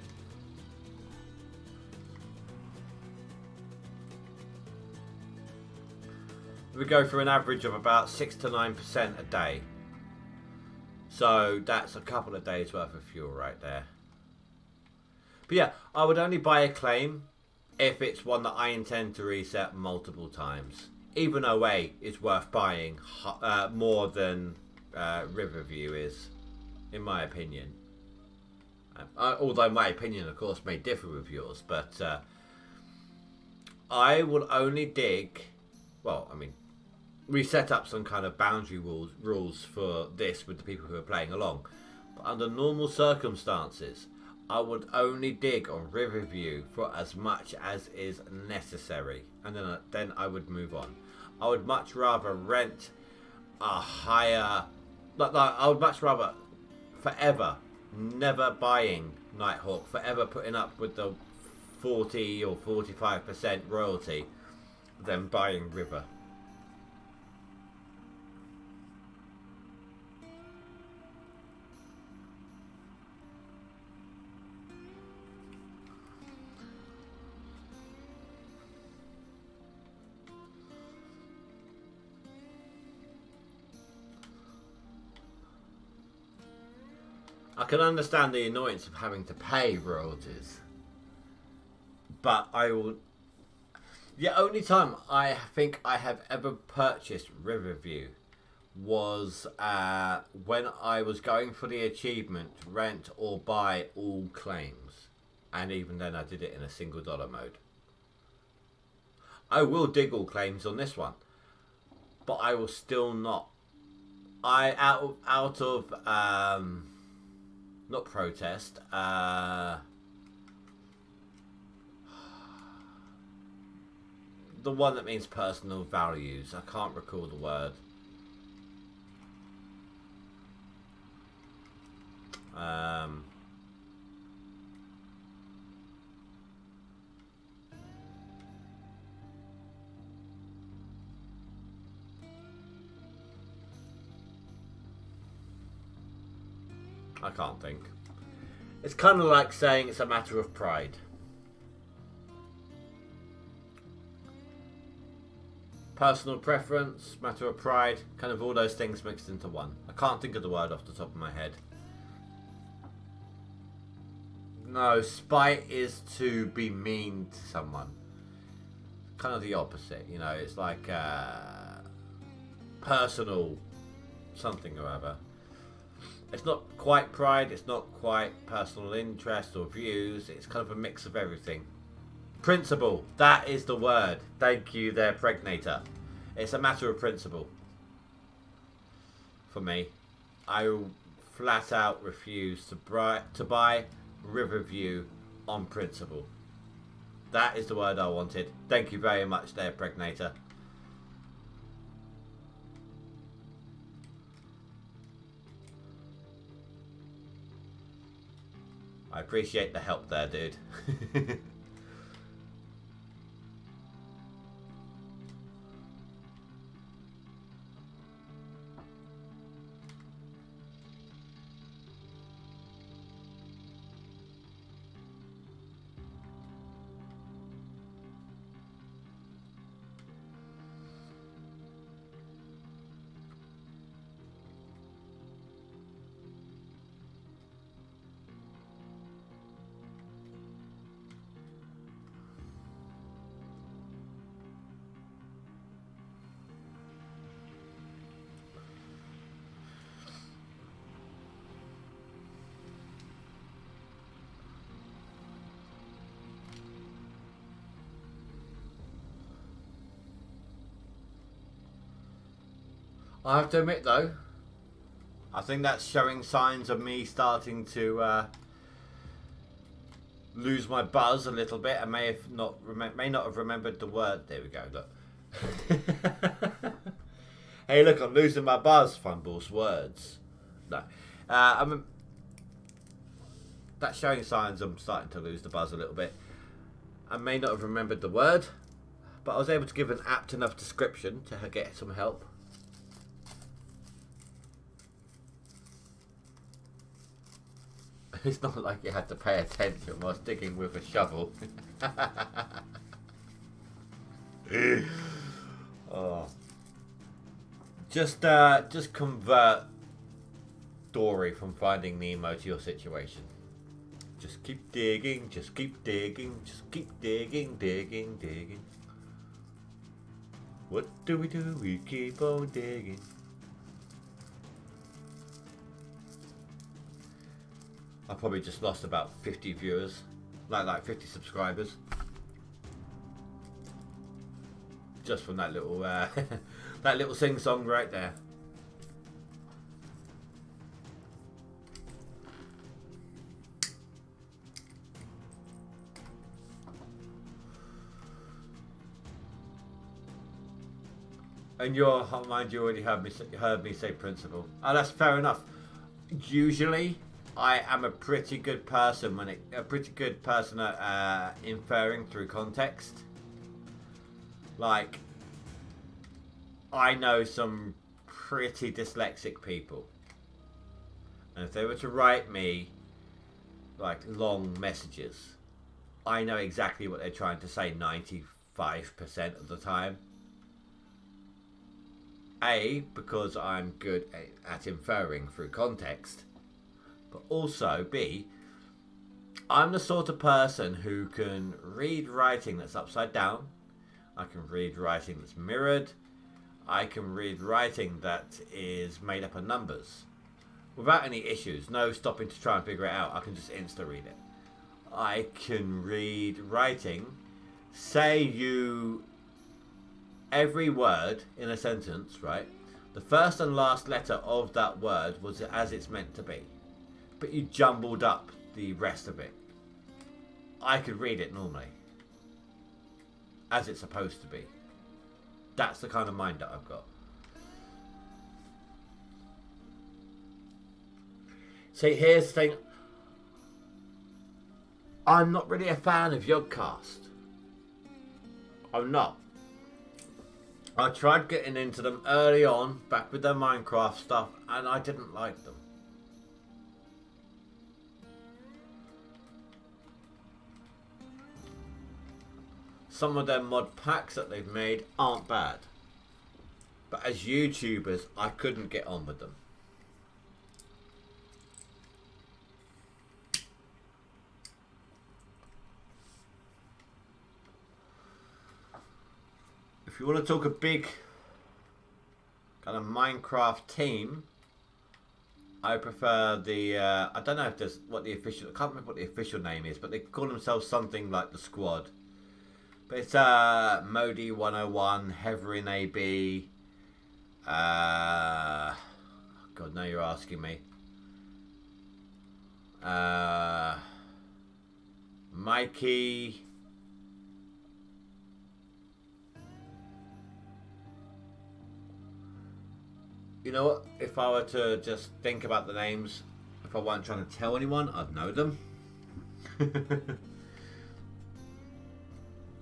We go for an average of about 6 to 9% a day. So that's a couple of days worth of fuel right there. But yeah, I would only buy a claim if it's one that I intend to reset multiple times. Even OA is worth buying more than Riverview is, in my opinion. Although my opinion, of course, may differ with yours. But I will only dig... Well, I mean, we set up some kind of boundary rules for this with the people who are playing along. But under normal circumstances, I would only dig on Riverview for as much as is necessary, and then I would move on. I would much rather rent a higher... I would much rather forever never buying Nighthawk, forever putting up with the 40 or 45% royalty than buying River. I can understand the annoyance of having to pay royalties, but I will... The only time I think I have ever purchased Riverview was when I was going for the achievement rent or buy all claims, and even then I did it in a $1 mode. I will dig all claims on this one, but I will still not. Out of not protest. The one that means personal values. I can't recall the word. I can't think. It's kind of like saying it's a matter of pride. Personal preference, matter of pride, kind of all those things mixed into one. I can't think of the word off the top of my head. No, spite is to be mean to someone. Kind of the opposite, you know, it's like personal something or other. It's not quite pride, it's not quite personal interest or views, it's kind of a mix of everything. Principle, that is the word. Thank you there, Pregnator. It's a matter of principle. For me. I will flat out refuse to buy Riverview on principle. That is the word I wanted. Thank you very much there, Pregnator. I appreciate the help there, dude. I have to admit though, I think that's showing signs of me starting to lose my buzz a little bit. I may not have remembered the word. There we go. Look. Hey, look, I'm losing my buzz. Fumbles words. No, That's showing signs I'm starting to lose the buzz a little bit. I may not have remembered the word, but I was able to give an apt enough description to get some help. It's not like you had to pay attention whilst digging with a shovel. Oh. Just convert Dory from Finding Nemo to your situation. Just keep digging, just keep digging, just keep digging, digging, digging. What do? We keep on digging. I probably just lost about 50 viewers, like 50 subscribers, just from that little that little sing song right there. And your mind, you already heard me say principle. Oh, that's fair enough. Usually, I am a pretty good person at inferring through context. Like, I know some pretty dyslexic people, and if they were to write me like long messages, I know exactly what they're trying to say 95% of the time. A, because I'm good at inferring through context, but also B, I'm the sort of person who can read writing that's upside down. I can read writing that's mirrored. I can read writing that is made up of numbers without any issues, no stopping to try and figure it out. I can just insta read it. I can read writing, say you every word in a sentence, right? The first and last letter of that word was as it's meant to be, but you jumbled up the rest of it. I could read it normally, as it's supposed to be. That's the kind of mind that I've got. See, here's the thing. I'm not really a fan of Yogcast. I'm not. I tried getting into them early on, back with their Minecraft stuff, and I didn't like them. Some of their mod packs that they've made aren't bad. But as YouTubers, I couldn't get on with them. If you want to talk a big kind of Minecraft team, I prefer the I don't know if there's I can't remember what the official name is, but they call themselves something like the Squad. But it's Modi 101, Heverin AB. God, now you're asking me. Mikey. You know what? If I were to just think about the names, if I weren't trying to tell anyone, I'd know them.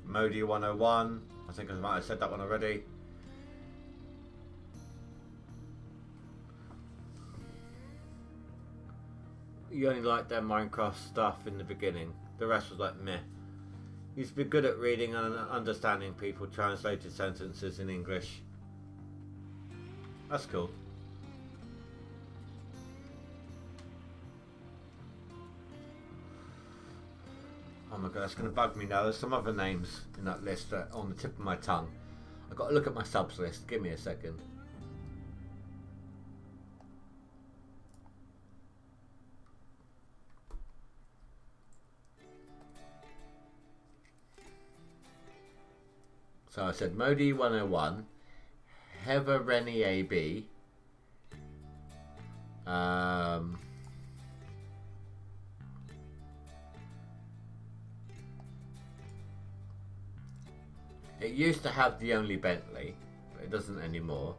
Modi 101. I think I might have said that one already. You only liked their Minecraft stuff in the beginning. The rest was like meh. You used to be good at reading and understanding people translated sentences in English. That's cool. Oh my god, that's going to bug me now. There's some other names in that list that are on the tip of my tongue. I've got to look at my subs list. Give me a second. So I said Modi 101, Heather Rennie AB, it used to have the only Bentley, but it doesn't anymore.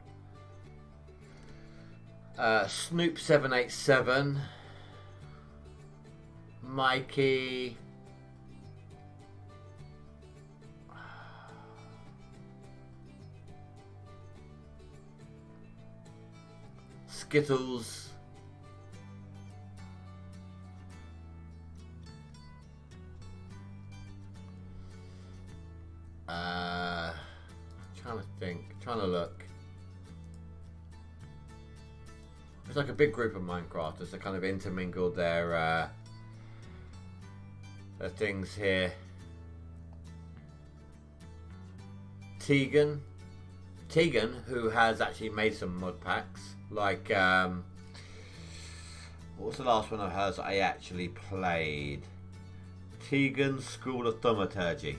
Snoop 787, Mikey. Skittles. Trying to think, trying to look. It's like a big group of Minecrafters that kind of intermingled their things here. Tegan, who has actually made some mod packs. Like, what was the last one of hers that I actually played? Tegan's School of Thaumaturgy.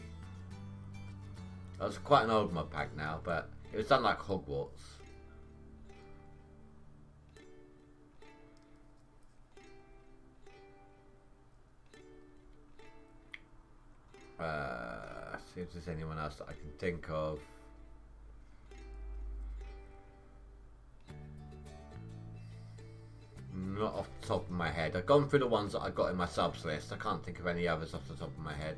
That was quite an old mod pack now, but it was done like Hogwarts. See if there's anyone else that I can think of. Not off the top of my head. I've gone through the ones that I got in my subs list. I can't think of any others off the top of my head.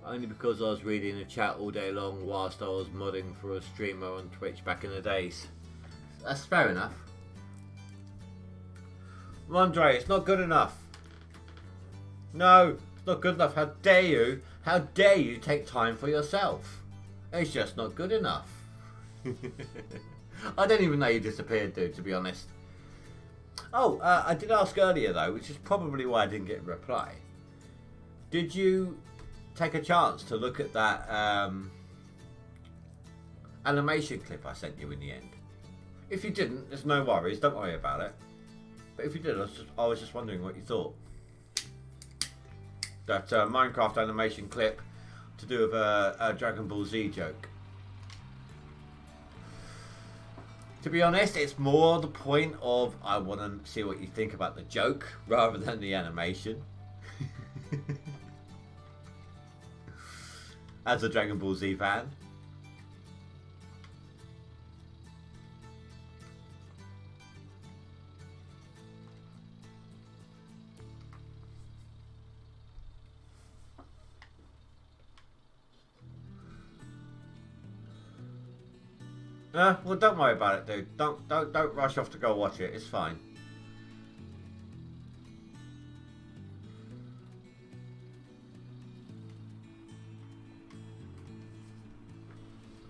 Only because I was reading the chat all day long whilst I was modding for a streamer on Twitch back in the days. That's fair enough. Andre, it's not good enough. No, it's not good enough. How dare you? How dare you take time for yourself? It's just not good enough. I didn't even know you disappeared, dude, to be honest. Oh, I did ask earlier, though, which is probably why I didn't get a reply. Did you take a chance to look at that animation clip I sent you in the end? If you didn't, there's no worries. Don't worry about it. But if you did, I was just wondering what you thought. That Minecraft animation clip to do with a Dragon Ball Z joke. To be honest, it's more the point of I want to see what you think about the joke rather than the animation. As a Dragon Ball Z fan. Well, don't worry about it, dude. Don't rush off to go watch it. It's fine.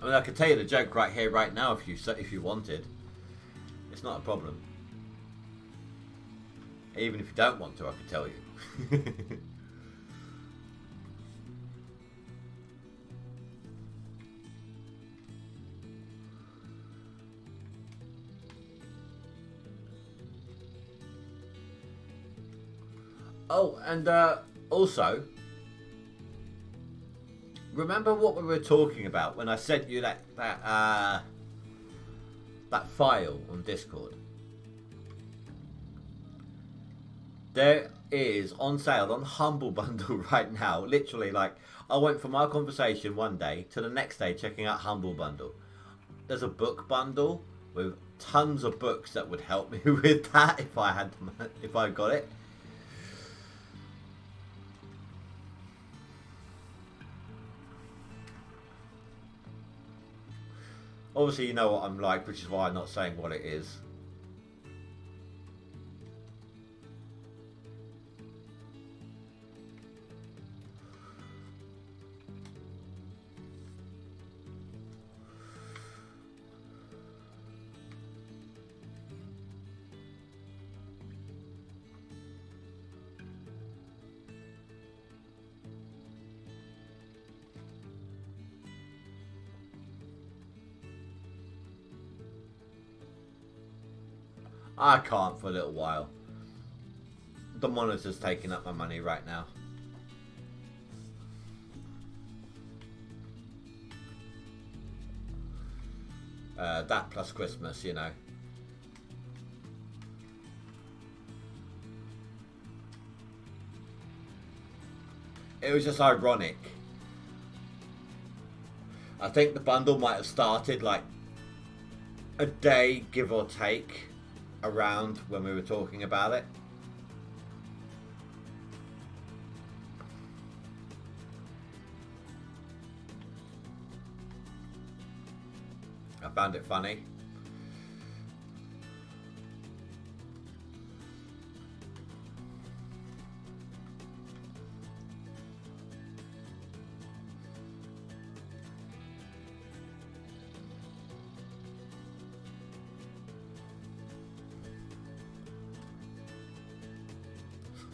I mean, I could tell you the joke right here, right now, if you wanted. It's not a problem. Even if you don't want to, I could tell you. Oh, and also, remember what we were talking about when I sent you that file on Discord? There is on sale on Humble Bundle right now. Literally, like, I went from our conversation one day to the next day checking out Humble Bundle. There's a book bundle with tons of books that would help me with that if I got it. Obviously, you know what I'm like, which is why I'm not saying what it is. I can't for a little while. The monitor's taking up my money right now. That plus Christmas, you know. It was just ironic. I think the bundle might have started like a day, give or take, around when we were talking about it. I found it funny.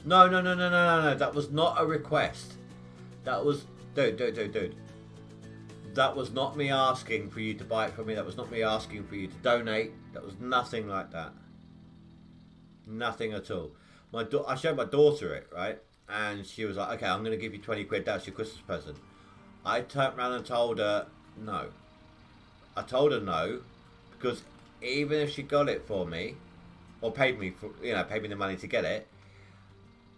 No, no, no, no, no, no, no. That was not a request. That was... Dude. That was not me asking for you to buy it from me. That was not me asking for you to donate. That was nothing like that. Nothing at all. I showed my daughter it, right? And she was like, okay, I'm going to give you 20 quid. That's your Christmas present. I turned around and told her no. I told her no because even if she got it for me or paid me for, paid me the money to get it,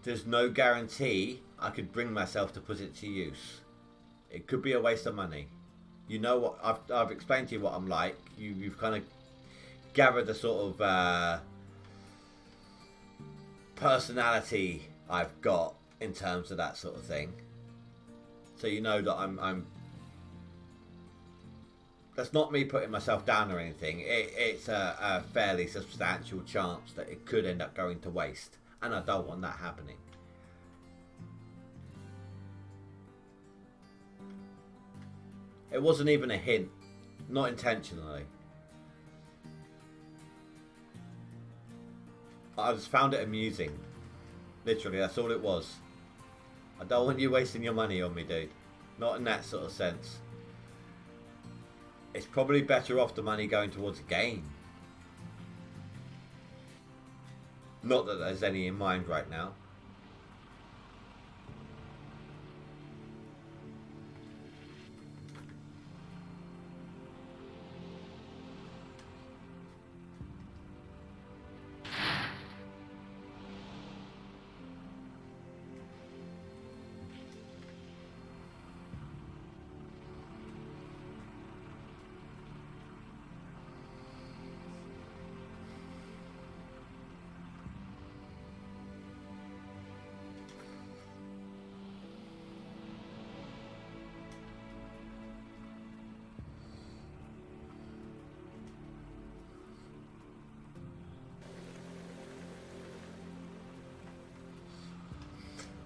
there's no guarantee I could bring myself to put it to use. It could be a waste of money. You know what? I've explained to you what I'm like. You've kind of gathered the sort of personality I've got in terms of that sort of thing. So you know that I'm. That's not me putting myself down or anything. It's a fairly substantial chance that it could end up going to waste, and I don't want that happening. It wasn't even a hint, not intentionally. I just found it amusing. Literally, that's all it was. I don't want you wasting your money on me, dude. Not in that sort of sense. It's probably better off the money going towards a game. Not that there's any in mind right now.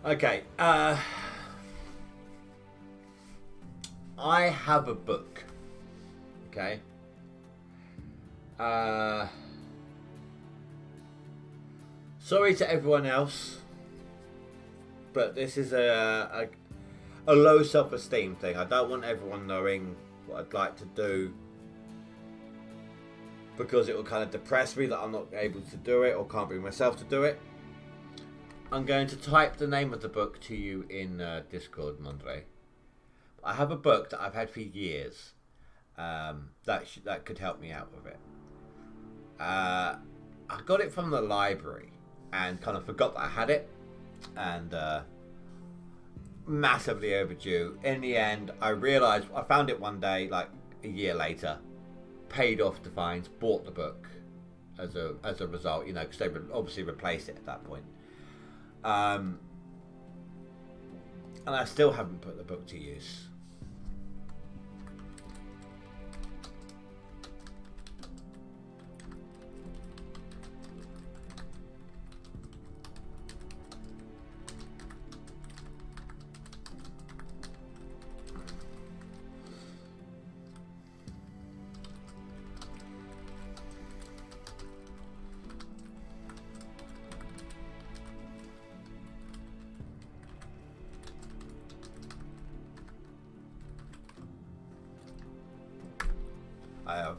Okay, I have a book, okay, sorry to everyone else, but this is a low self-esteem thing. I don't want everyone knowing what I'd like to do because it will kind of depress me that I'm not able to do it or can't bring myself to do it. I'm going to type the name of the book to you in Discord, Mondre. I have a book that I've had for years that could help me out with it. I got it from the library and kind of forgot that I had it, and massively overdue. In the end, I realised I found it one day, like a year later, paid off the fines, bought the book as a result, because they obviously replaced it at that point. And I still haven't put the book to use.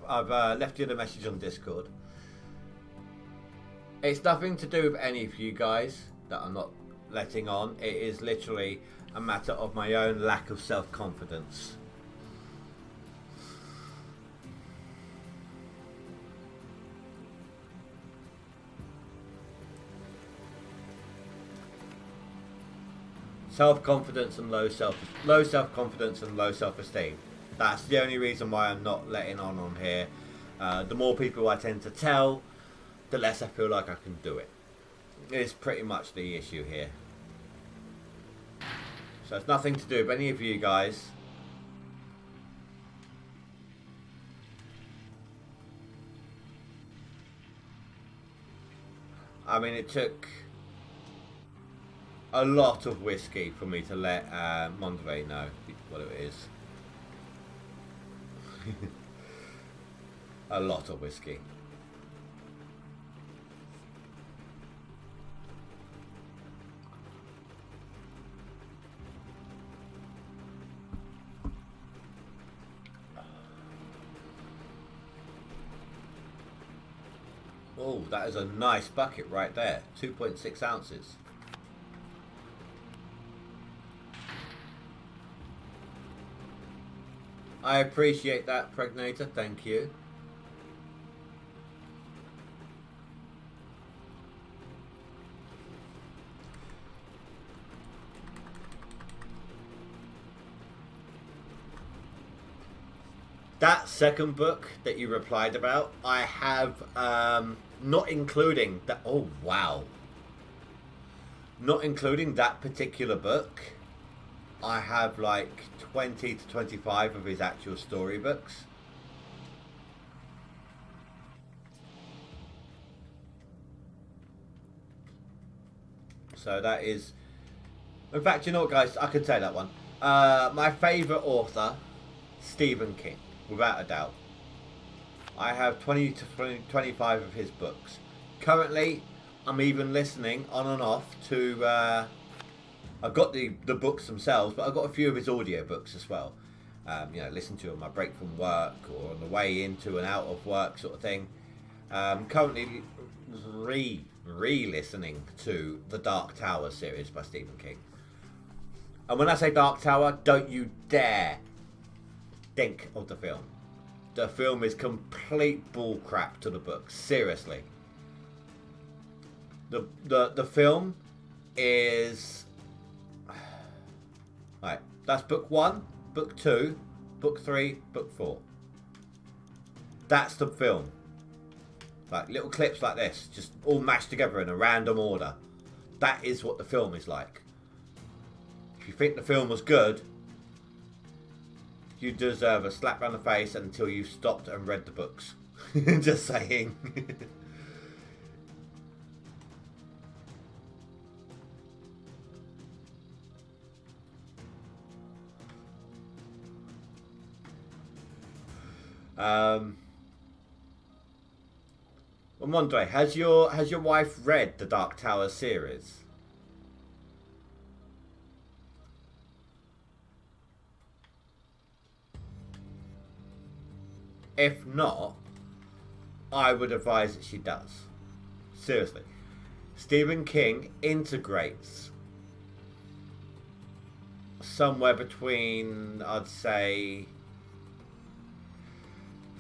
I've left you the message on Discord. It's nothing to do with any of you guys that I'm not letting on. It is literally a matter of my own lack of self-confidence. Self-confidence and low self-confidence and low self-esteem. That's the only reason why I'm not letting on here. The more people I tend to tell, the less I feel like I can do it. It's pretty much the issue here. So it's nothing to do with any of you guys. I mean, it took a lot of whiskey for me to let Mondre know what it is. A lot of whiskey. Oh, that is a nice bucket right there. 2.6 ounces. I appreciate that, Pregnator. Thank you. That second book that you replied about, I have, not including that. Oh, wow. Not including that particular book, I have like 20 to 25 of his actual storybooks. So that is, in fact, you know what, guys, I could say that one. My favourite author, Stephen King, without a doubt. I have 20 to 25 of his books. Currently, I'm even listening on and off to, I've got the books themselves, but I've got a few of his audio books as well. You know, listen to on my break from work or on the way into and out of work sort of thing. Currently re-listening to the Dark Tower series by Stephen King. And when I say Dark Tower, don't you dare think of the film. The film is complete bullcrap to the book. Seriously. The film is... Right, that's book 1, book 2, book 3, book 4. That's the film. Like little clips like this, just all mashed together in a random order. That is what the film is like. If you think the film was good, you deserve a slap round the face until you've stopped and read the books. Just saying. Well, Mondre, has your wife read the Dark Tower series? If not, I would advise that she does. Seriously. Stephen King integrates somewhere between, I'd say,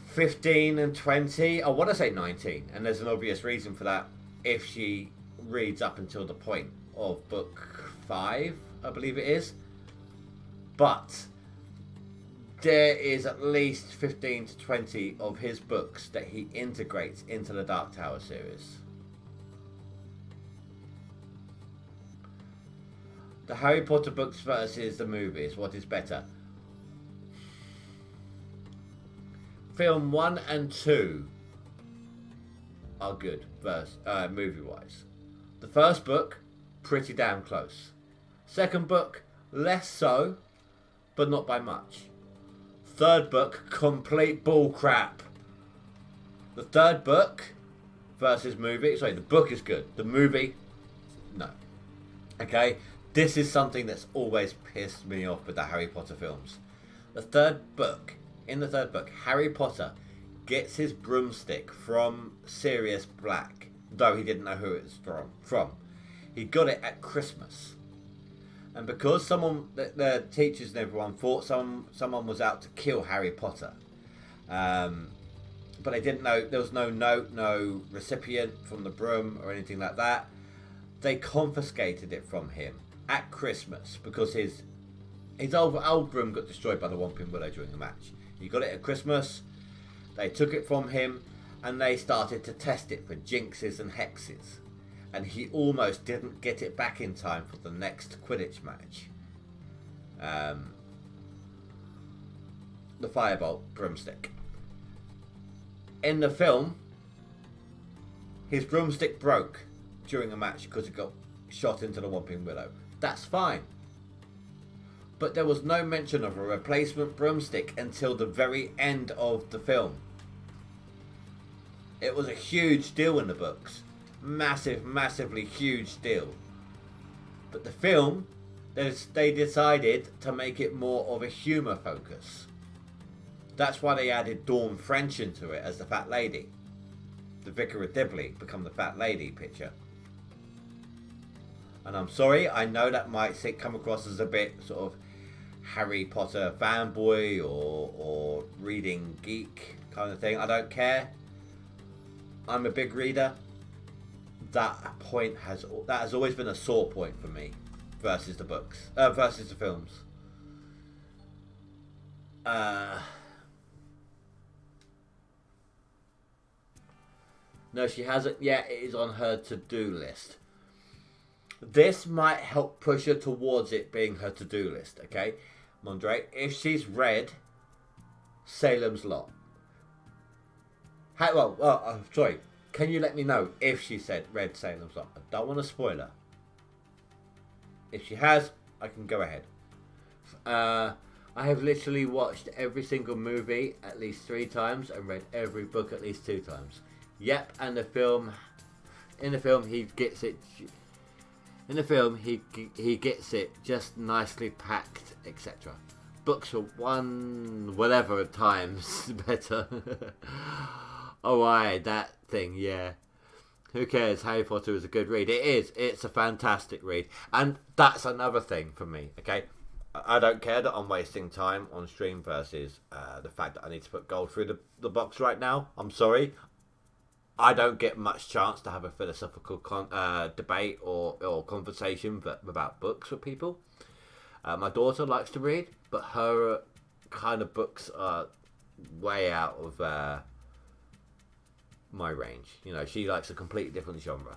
15 and 20. I want to say 19. And there's an obvious reason for that if she reads up until the point of book 5, I believe it is. But there is at least 15 to 20 of his books that he integrates into the Dark Tower series. The Harry Potter books versus the movies, what is better? Film 1 and 2 are good, movie-wise. The first book, pretty damn close. Second book, less so, but not by much. Third book, complete bullcrap. The third book versus movie. Sorry, the book is good. The movie, no. Okay, this is something that's always pissed me off with the Harry Potter films. The third book, in the third book, Harry Potter gets his broomstick from Sirius Black, though he didn't know who it was from. He got it at Christmas. And because the teachers and everyone thought someone was out to kill Harry Potter, but they didn't know, there was no note, no recipient from the broom or anything like that, they confiscated it from him at Christmas because his old room got destroyed by the Whomping Willow during the match. He got it at Christmas. They took it from him and they started to test it for jinxes and hexes. And he almost didn't get it back in time for the next Quidditch match. The Firebolt broomstick. In the film, his broomstick broke during a match because it got shot into the Whomping Willow. That's fine. But there was no mention of a replacement broomstick until the very end of the film. It was a huge deal in the books. Massively huge deal. But the film, they decided to make it more of a humour focus. That's why they added Dawn French into it as the fat lady. The Vicar of Dibley become the fat lady picture. And I'm sorry, I know that might come across as a bit sort of Harry Potter fanboy or reading geek kind of thing. I don't care. I'm a big reader. That has always been a sore point for me versus the books, versus the films. No, she hasn't yet. It is on her to-do list. This might help push her towards it being her to-do list, okay? Mondre, if she's read Salem's Lot. Sorry. Can you let me know if she read Salem's Lot? I don't want a spoiler. If she has, I can go ahead. I have literally watched every single movie at least 3 times and read every book at least 2 times. Yep, and in the film he gets it. In the film he gets it just nicely packed, etc. Books are whatever times better. Alright, that thing, yeah. Who cares? Harry Potter is a good read. It is. It's a fantastic read. And that's another thing for me, okay? I don't care that I'm wasting time on stream versus the fact that I need to put gold through the box right now. I'm sorry. I don't get much chance to have a philosophical debate or conversation about books with people. My daughter likes to read, but her kind of books are way out of my range. You know, she likes a completely different genre.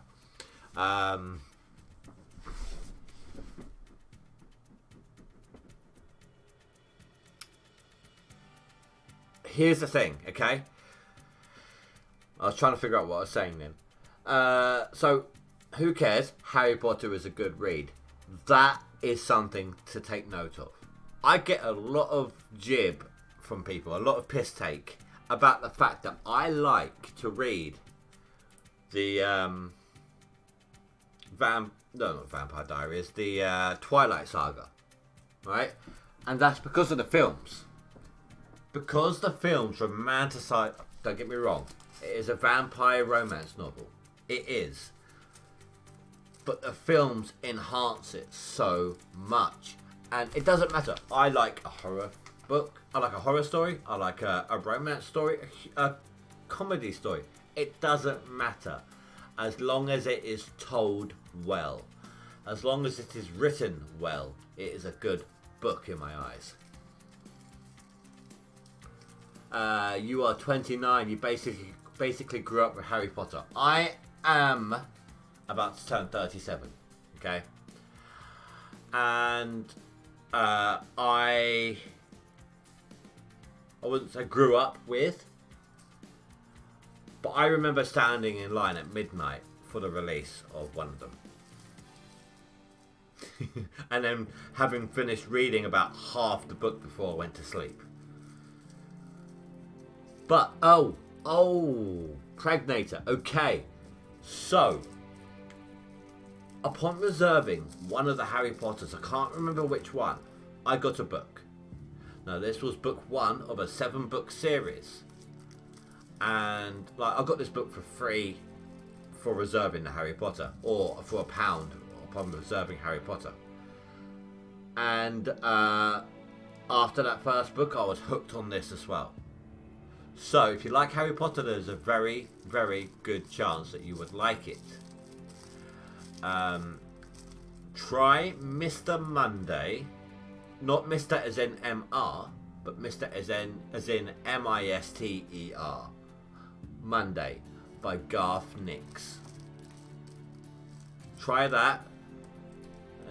Here's the thing, okay? I was trying to figure out what I was saying then. So, who cares? Harry Potter is a good read. That is something to take note of. I get a lot of jib from people, a lot of piss take about the fact that I like to read the Vampire Diaries, the Twilight Saga, right? And that's because of the films. Because the films romanticize. Don't get me wrong. It is a vampire romance novel. It is. But the films enhance it so much. And it doesn't matter. I like a horror book. I like a horror story. I like a romance story. A comedy story. It doesn't matter. As long as it is told well. As long as it is written well. It is a good book in my eyes. You are 29. You basically grew up with Harry Potter. I am about to turn 37. Okay, and I wouldn't say grew up with, but I remember standing in line at midnight for the release of one of them. And then having finished reading about half the book before I went to sleep. But, Pregnator. Okay, so, upon reserving one of the Harry Potters, I can't remember which one, I got a book. Now, this was book 1 of a 7-book series. And, I got this book for free for reserving the Harry Potter, or for £1 upon reserving Harry Potter. And, after that first book, I was hooked on this as well. So, if you like Harry Potter, there's a very, very good chance that you would like it. Try Mr. Monday, not Mr. as in M-R, but Mr. as in M-I-S-T-E-R. Monday by Garth Nix. Try that,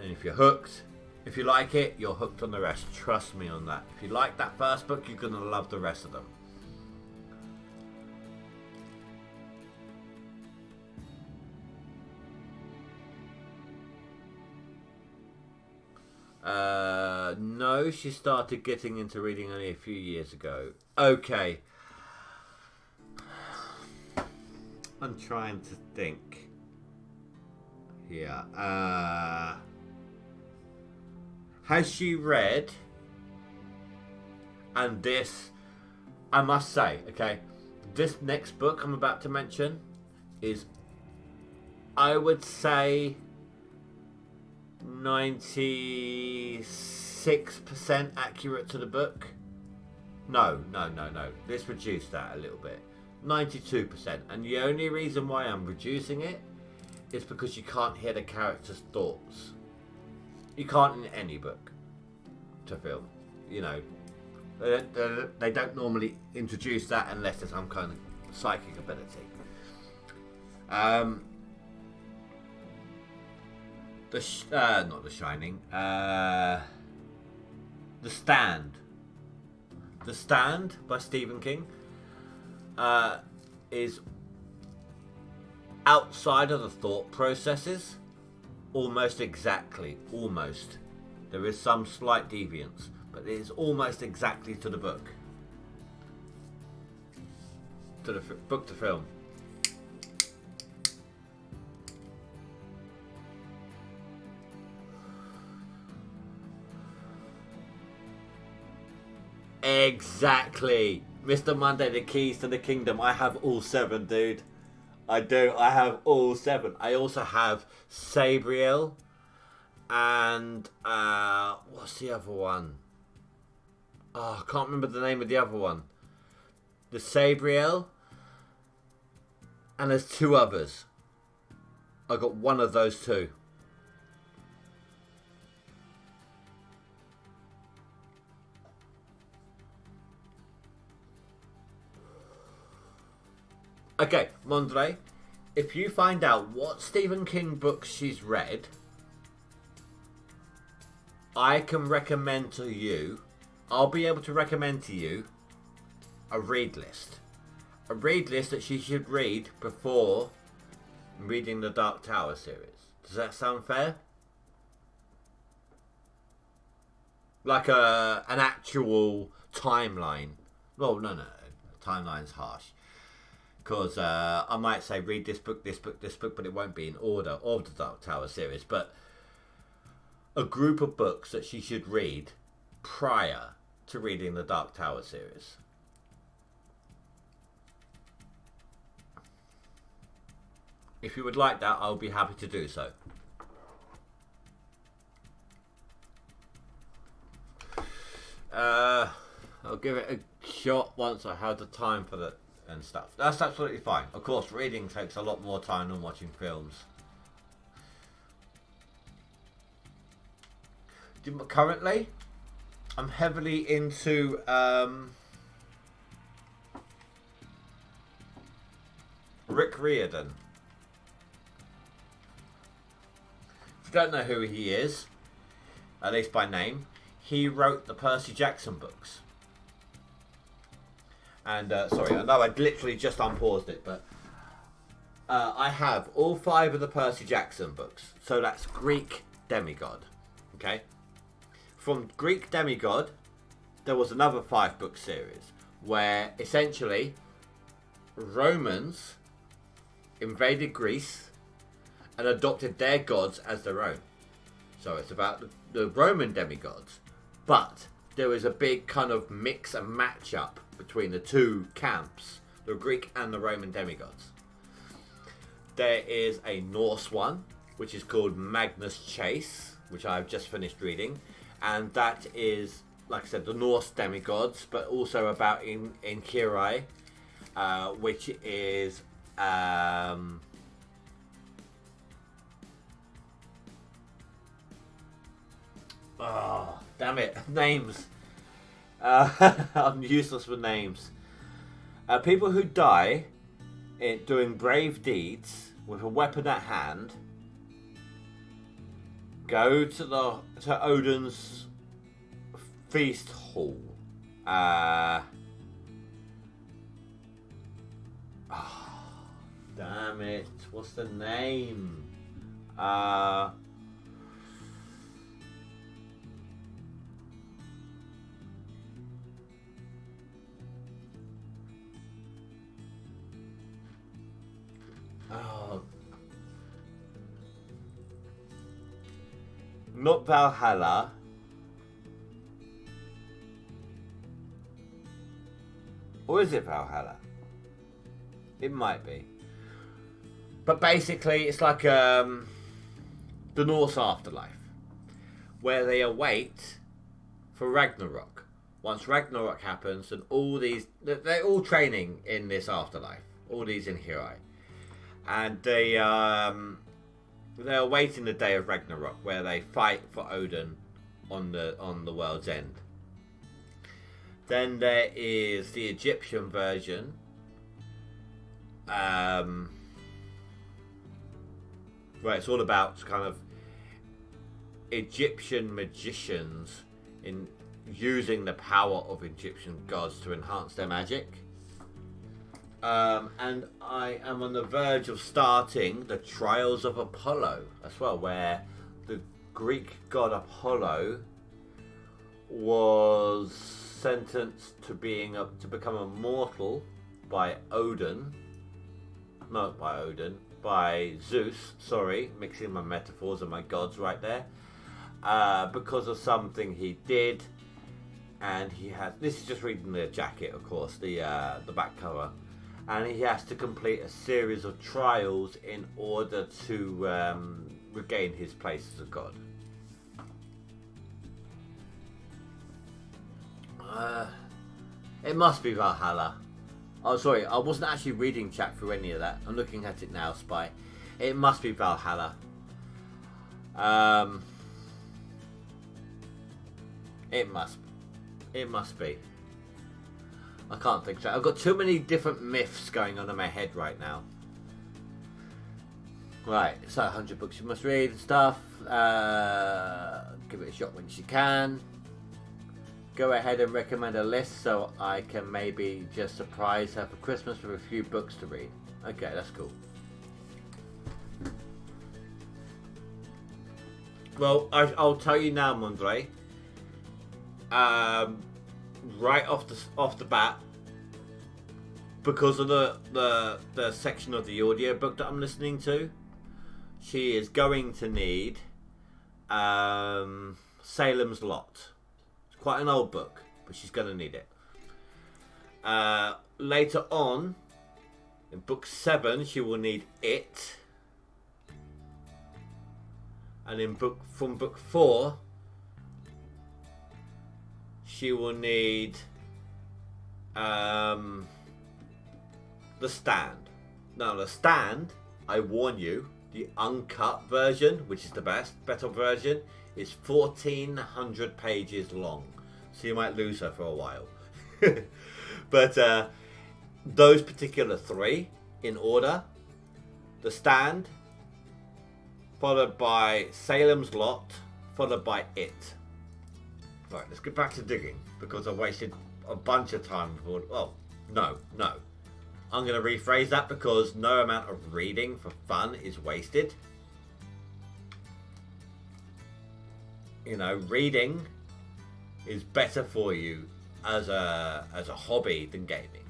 and if you're hooked, if you like it, you're hooked on the rest. Trust me on that. If you like that first book, you're going to love the rest of them. No, she started getting into reading only a few years ago. Okay. I'm trying to think here. Has she read? And this, I must say, okay, this next book I'm about to mention is, I would say, 96% accurate to the book. No. Let's reduce that a little bit. 92%. And the only reason why I'm reducing it is because you can't hear the character's thoughts. You can't in any book to film. You know, they don't normally introduce that unless there's some kind of psychic ability. Not The Shining. The Stand. The Stand by Stephen King is outside of the thought processes almost exactly. Almost. There is some slight deviance, but it is almost exactly to the book. To the book to film. Exactly. Mr. Monday, The Keys to the Kingdom. I have all 7, dude. I do. I have all 7. I also have Sabriel. And, what's the other one? Oh, I can't remember the name of the other one. The Sabriel. And there's 2 others. I got one of those 2. Okay, Mondre, if you find out what Stephen King books she's read, I can recommend to you, I'll be able to recommend to you a read list. A read list that she should read before reading the Dark Tower series. Does that sound fair? Like an actual timeline. Well, no. Timeline's harsh. Because I might say read this book, but it won't be in order of the Dark Tower series. But a group of books that she should read prior to reading the Dark Tower series. If you would like that, I'll be happy to do so. I'll give it a shot once I have the time for that and stuff. That's absolutely fine. Of course, reading takes a lot more time than watching films. Currently, I'm heavily into Rick Riordan. If you don't know who he is, at least by name, he wrote the Percy Jackson books. And, sorry, I know I literally just unpaused it, but I have all 5 of the Percy Jackson books. So that's Greek Demigod, okay? From Greek Demigod, there was another 5-book series where essentially Romans invaded Greece and adopted their gods as their own. So it's about the Roman demigods, but there is a big kind of mix and match up between the 2 camps, the Greek and the Roman demigods. There is a Norse one, which is called Magnus Chase, which I've just finished reading, and that is, like I said, the Norse demigods, but also about in Kirai, which is Oh, damn it. Names. I'm useless with names. People who die doing brave deeds with a weapon at hand go to Odin's feast hall. Damn it. What's the name? Not Valhalla. Or is it Valhalla? It might be. But basically, it's like the Norse afterlife, where they await for Ragnarok. Once Ragnarok happens, and they're all training in this afterlife. All these in Hirai. And they're awaiting the day of Ragnarok, where they fight for Odin on the world's end. Then there is the Egyptian version, where it's all about kind of Egyptian magicians in using the power of Egyptian gods to enhance their magic. And I am on the verge of starting the Trials of Apollo as well, where the Greek god Apollo was sentenced to become immortal by Zeus. Sorry, mixing my metaphors and my gods right there. Because of something he did, and he has. This is just reading the jacket, of course, the back cover. And he has to complete a series of trials in order to regain his place as a god. It must be Valhalla. Oh, sorry, I wasn't actually reading chat through any of that. I'm looking at it now, Spy. It must be Valhalla. It must be. I can't think straight. I've got too many different myths going on in my head right now. Right, so 100 books you must read and stuff. Give it a shot when you can. Go ahead and recommend a list so I can maybe just surprise her for Christmas with a few books to read. Okay, that's cool. Well, I'll tell you now, Mondre. Right off the bat, because of the section of the audiobook that I'm listening to, she is going to need Salem's Lot. It's quite an old book, but she's going to need it. Later on, in book 7, she will need It. And from book 4, she will need The Stand. Now, The Stand, I warn you, the uncut version, which is the better version, is 1,400 pages long. So you might lose her for a while. But those particular 3 in order: The Stand, followed by Salem's Lot, followed by It. Right, let's get back to digging, because I wasted a bunch of time before. Well, no. I'm going to rephrase that, because no amount of reading for fun is wasted. You know, reading is better for you as a hobby than gaming.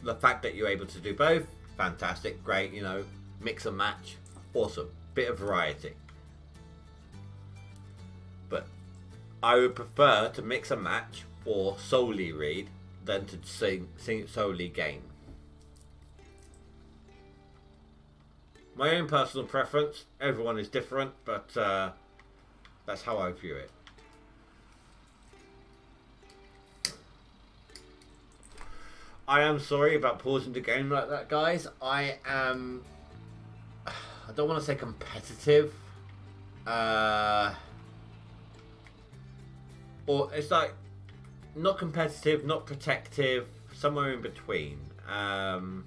The fact that you're able to do both, fantastic, great, you know, mix and match, awesome. Bit of variety. But I would prefer to mix and match or solely read than to solely game. My own personal preference, everyone is different, but that's how I view it. I am sorry about pausing the game like that, guys. I don't want to say competitive, or it's like not competitive, not protective, somewhere in between. I'm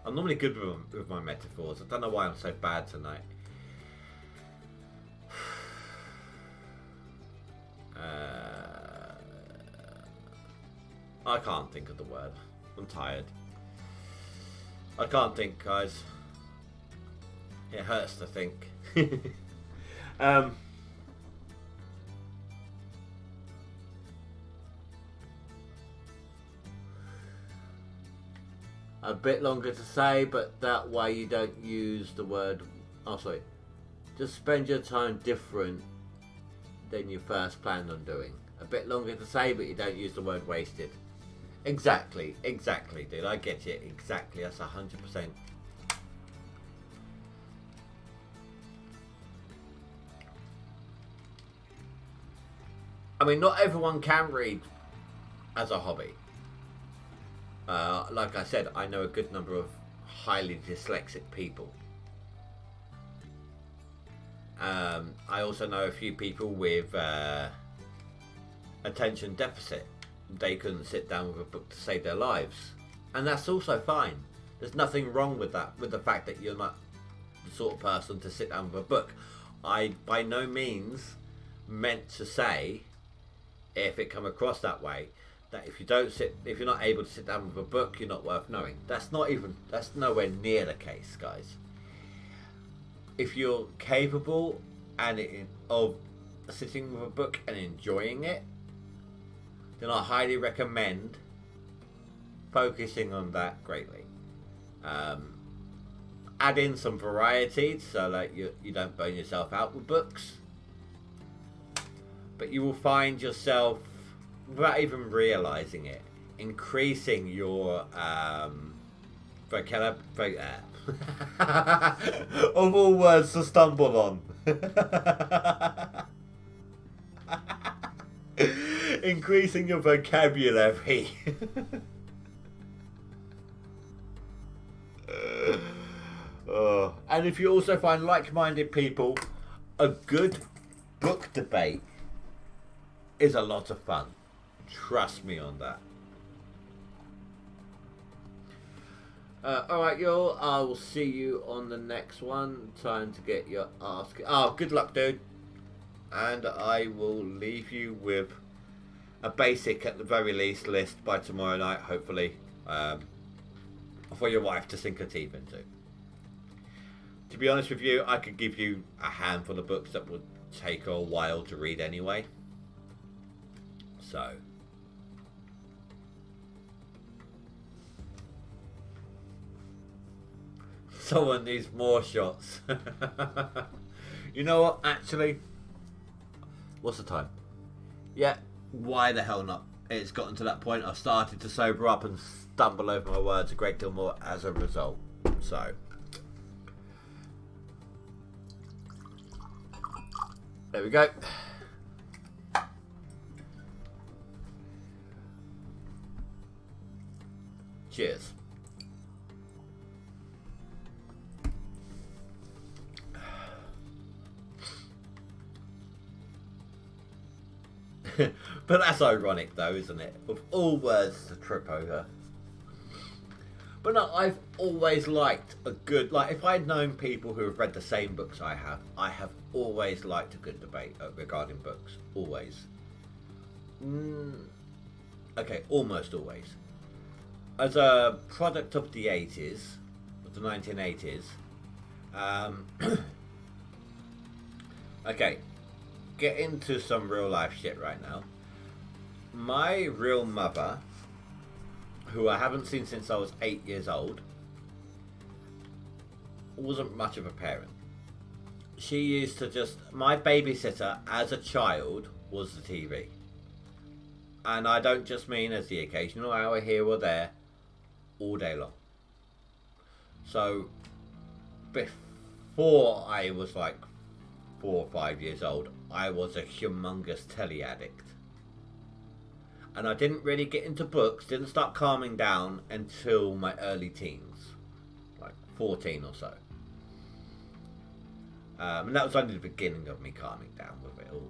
normally good with my metaphors. I don't know why I'm so bad tonight. I can't think of the word. I'm tired. I can't think, guys. It hurts to think. A bit longer to say, but that way you don't use the word... Oh, sorry. Just spend your time different than you first planned on doing. A bit longer to say, but you don't use the word wasted. Exactly, dude. I get it. Exactly. That's 100%. I mean, not everyone can read as a hobby. Like I said, I know a good number of highly dyslexic people. I also know a few people with attention deficit. They couldn't sit down with a book to save their lives. And that's also fine. There's nothing wrong with that, with the fact that you're not the sort of person to sit down with a book. I by no means meant to say, if it come across that way, that if you're not able to sit down with a book, you're not worth knowing. That's nowhere near the case, guys. If you're capable of sitting with a book and enjoying it, then I highly recommend focusing on that greatly. Add in some variety so that you don't burn yourself out with books. But you will find yourself, without even realizing it, increasing your vocabulary. Of all words to stumble on. Increasing your vocabulary. And if you also find like-minded people, a good book debate is a lot of fun. Trust me on that. Alright, y'all. I will see you on the next one. Time to get your ask. Oh, good luck, dude. And I will leave you with a basic, at the very least, list by tomorrow night, hopefully, for your wife to sink her teeth into. To be honest with you, I could give you a handful of books that would take her a while to read anyway. So... someone needs more shots. You know what, actually? What's the time? Yeah, why the hell not? It's gotten to that point. I've started to sober up and stumble over my words a great deal more as a result. So, there we go. Cheers. But that's ironic though, isn't it? Of all words to trip over. But no, I've always liked a good, like, if I'd known people who have read the same books I have always liked a good debate regarding books. Always. Okay, almost always. As a product of the 80s, of the 1980s, okay, get into some real life shit right now. My real mother, who I haven't seen since I was 8 years old, wasn't much of a parent. She used to just... my babysitter as a child was the TV. And I don't just mean as the occasional hour here or there, all day long. So, before I was like 4 or 5 years old, I was a humongous telly addict. And I didn't really get into books, didn't start calming down until my early teens, like 14 or so. And that was only the beginning of me calming down with it all.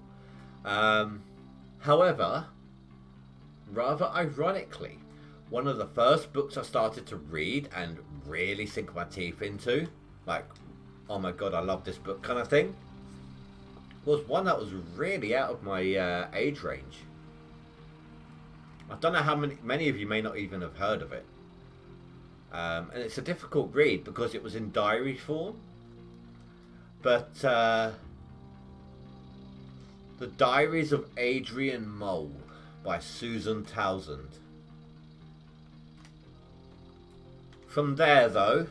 However, rather ironically, one of the first books I started to read and really sink my teeth into, like, oh my god, I love this book kind of thing, was one that was really out of my age range. I don't know how many of you may not even have heard of it. And it's a difficult read because it was in diary form. But The Diaries of Adrian Mole by Susan Townsend. From there, though,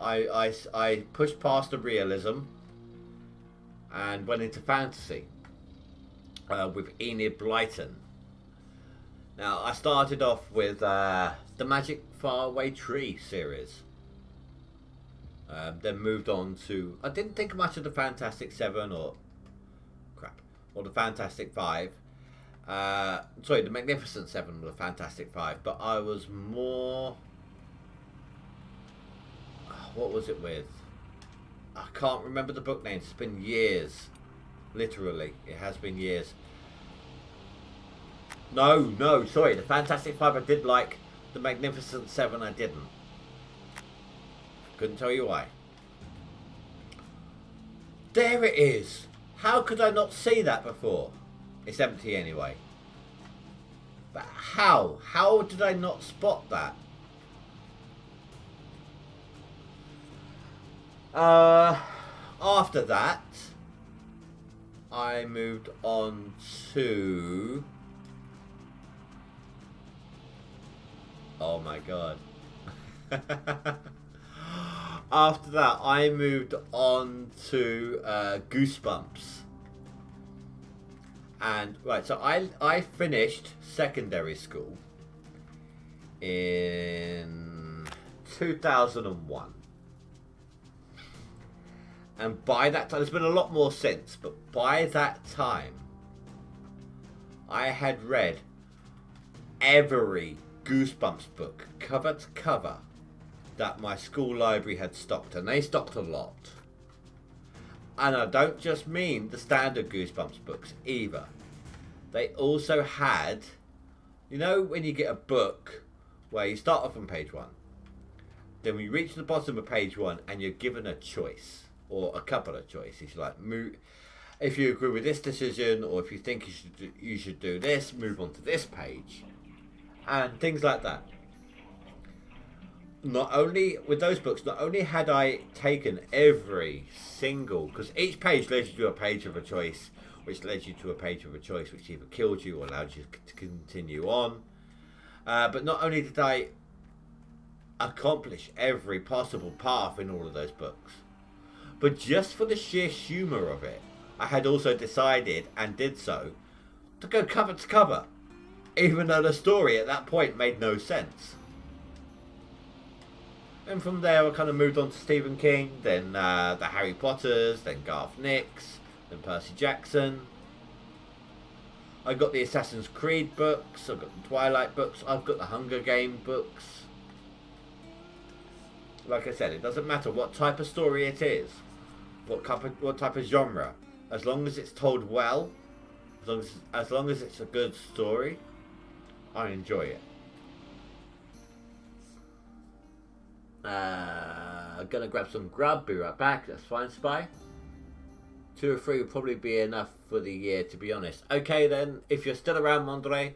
I pushed past the realism and went into fantasy with Enid Blyton. Now, I started off with the Magic Faraway Tree series. Then moved on to... I didn't think much of the Fantastic Seven or the Fantastic Five. Sorry, the Magnificent Seven or the Fantastic Five. But I was more... What was it with? I can't remember the book names. It's been years. Literally, it has been years. No, sorry. The Fantastic Five I did like. The Magnificent Seven I didn't. Couldn't tell you why. There it is. How could I not see that before? It's empty anyway. But how? How did I not spot that? After that, I moved on to... Oh my god. After that, I moved on to Goosebumps. And, right, so I finished secondary school in 2001. And by that time, there's been a lot more since, but by that time, I had read every Goosebumps book, cover to cover, that my school library had stocked, and they stocked a lot. And I don't just mean the standard Goosebumps books either. They also had, you know, when you get a book where you start off on page 1, then when you reach the bottom of page 1 and you're given a choice, or a couple of choices, like if you agree with this decision, or if you think you should do this, move on to this page, and things like that. Not only with those books, not only had I taken every single, because each page led you to a page of a choice, which led you to a page of a choice which either killed you or allowed you to continue on. But not only did I accomplish every possible path in all of those books, but just for the sheer humour of it, I had also decided, and did so, to go cover to cover, even though the story at that point made no sense. And from there I kind of moved on to Stephen King, then the Harry Potters, then Garth Nix, then Percy Jackson. I got the Assassin's Creed books, I've got the Twilight books, I've got the Hunger Game books. Like I said, it doesn't matter what type of story it is, what type of genre, as long as it's told well, as long as it's a good story, I enjoy it. I'm gonna grab some grub, be right back. That's fine, Spy. 2 or 3 will probably be enough for the year, to be honest. Okay then, if you're still around, Mondre,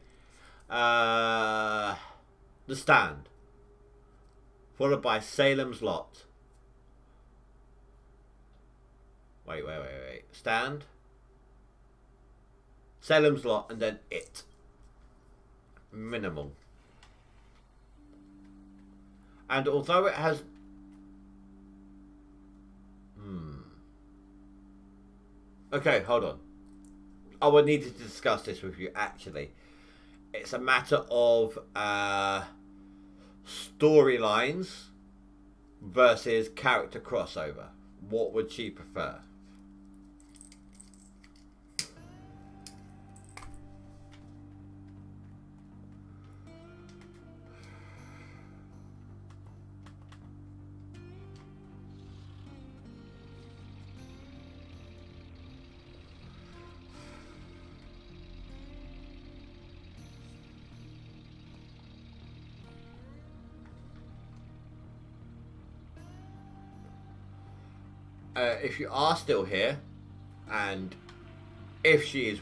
The Stand, followed by Salem's Lot. Wait. Stand, Salem's Lot, and then It. Minimal. And although it has... Okay, hold on. I would need to discuss this with you, actually. It's a matter of storylines versus character crossover. What would she prefer? if you are still here, and if she is,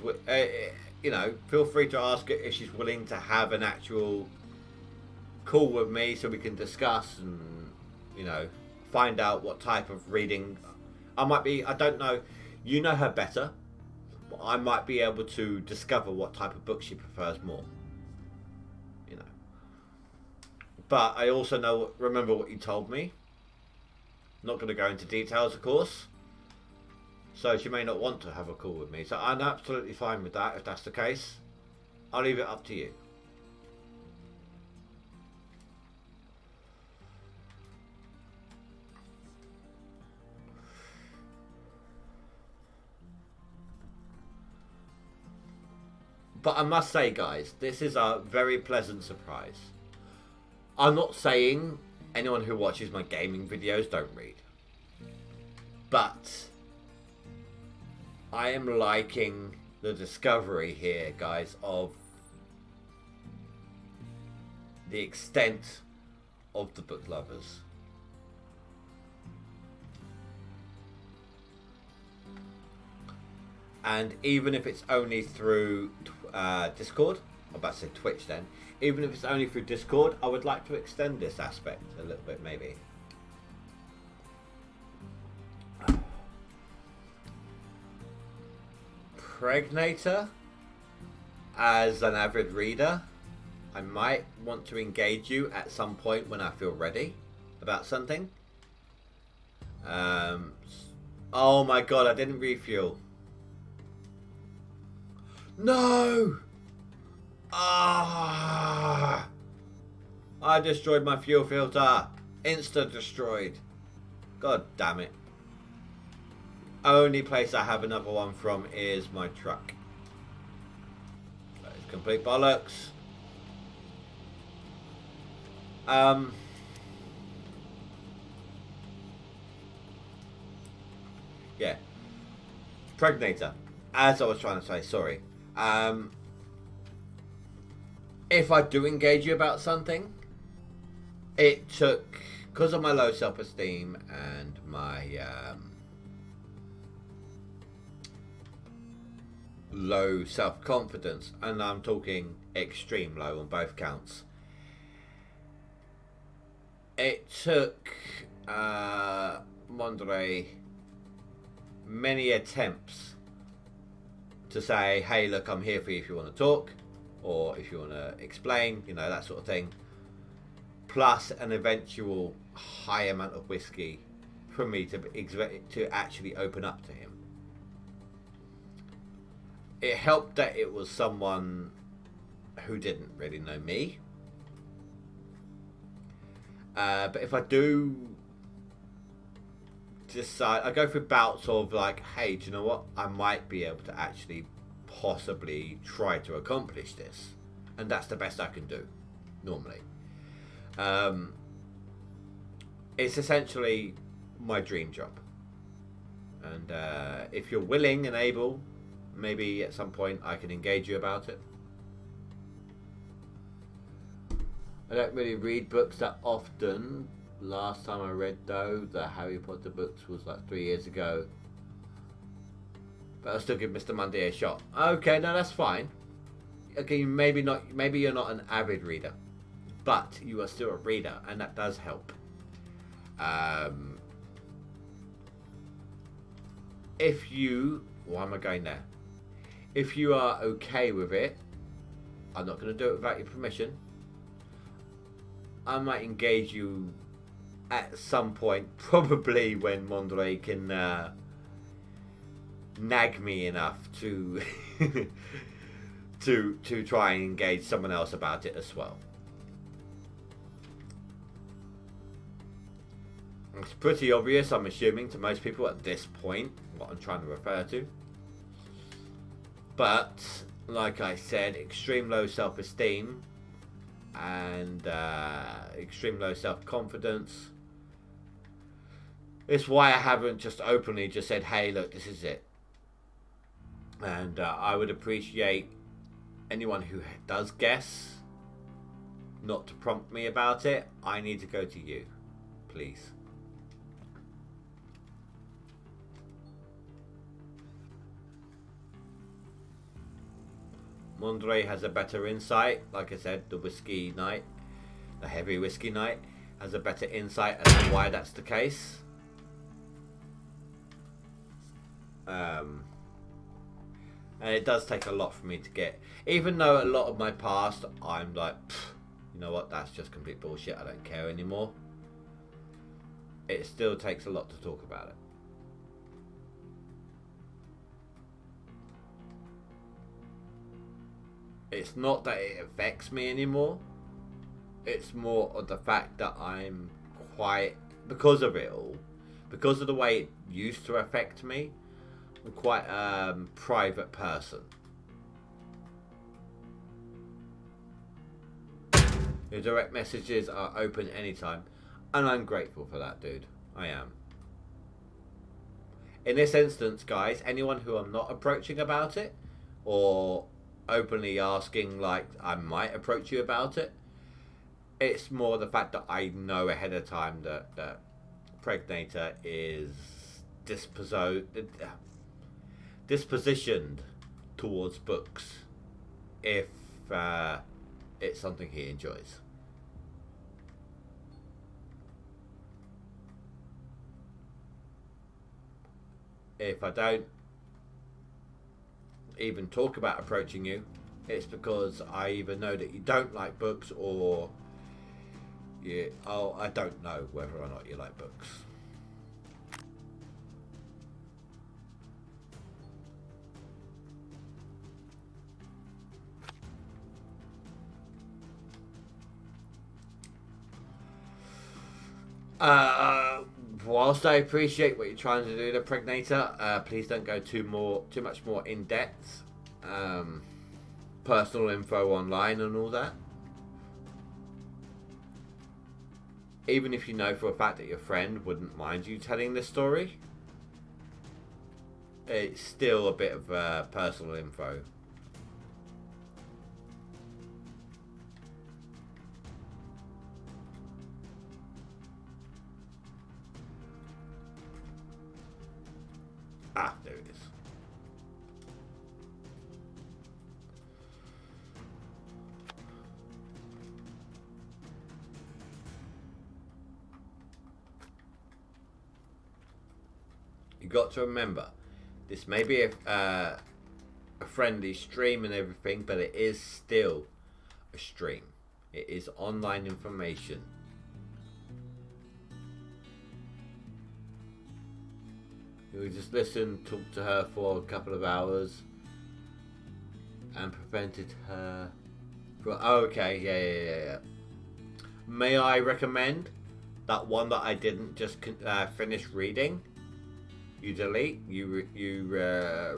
you know, feel free to ask her if she's willing to have an actual call with me so we can discuss and, you know, find out what type of reading I might be. I don't know. You know her better. But I might be able to discover what type of book she prefers more. You know. But I also know, remember what you told me. Not going to go into details, of course. So she may not want to have a call with me. So I'm absolutely fine with that if that's the case. I'll leave it up to you. But I must say, guys, this is a very pleasant surprise. I'm not saying anyone who watches my gaming videos don't read. But I am liking the discovery here, guys, of the extent of the book lovers. And even if it's only through Discord, I'm about to say Twitch then, even if it's only through Discord, I would like to extend this aspect a little bit maybe. Pregnator, as an avid reader, I might want to engage you at some point when I feel ready about something. Oh my god, I didn't refuel. No! Ah! I destroyed my fuel filter. Insta destroyed. God damn it. Only place I have another one from is my truck. That is complete bollocks. Yeah. Pregnator. As I was trying to say, sorry. If I do engage you about something, it took, because of my low self-esteem and my low self-confidence, and I'm talking extreme low on both counts, it took Mondre many attempts to say, hey, look, I'm here for you if you want to talk, or if you want to explain, you know, that sort of thing, plus an eventual high amount of whiskey for me to actually open up to him. It helped that it was someone who didn't really know me. But if I do decide, I go through bouts of like, hey, do you know what? I might be able to actually possibly try to accomplish this. And that's the best I can do, normally. It's essentially my dream job. And if you're willing and able, maybe at some point I can engage you about it. I don't really read books that often. Last time I read, though, the Harry Potter books was like 3 years ago. But I'll still give Mr. Monday a shot. Okay, no, that's fine. Okay, maybe not. Maybe you're not an avid reader, but you are still a reader, and that does help. If you, why am I going there? If you are okay with it, I'm not going to do it without your permission. I might engage you at some point, probably when Mondre can nag me enough to to try and engage someone else about it as well. It's pretty obvious, I'm assuming, to most people at this point what I'm trying to refer to. But like I said, extreme low self-esteem and extreme low self-confidence. It's why I haven't just openly just said, hey, look, this is it. And I would appreciate anyone who does guess not to prompt me about it. I need to go to you, please. Mondre has a better insight. Like I said, the whiskey night, the heavy whiskey night, has a better insight as to why that's the case. And it does take a lot for me to get, even though a lot of my past, I'm like, you know what, that's just complete bullshit, I don't care anymore. It still takes a lot to talk about it. It's not that it affects me anymore. It's more of the fact that I'm quite, because of it all, because of the way it used to affect me, I'm quite a private person. Your direct messages are open anytime, and I'm grateful for that, dude. I am. In this instance, guys, anyone who I'm not approaching about it, or openly asking like I might approach you about it, it's more the fact that I know ahead of time that Pregnator is dispositioned towards books if it's something he enjoys. If I don't even talk about approaching you, it's because I either know that you don't like books, or I don't know whether or not you like books. Whilst I appreciate what you're trying to do, the Pregnator, please don't go too much more in depth. Personal info online and all that. Even if you know for a fact that your friend wouldn't mind you telling this story, it's still a bit of personal info. Ah, there it is. You got to remember, this may be a friendly stream and everything, but it is still a stream. It is online information. We just listened, talked to her for a couple of hours, and prevented her from... Oh, okay, yeah. May I recommend that one that I didn't just finish reading? You delete, you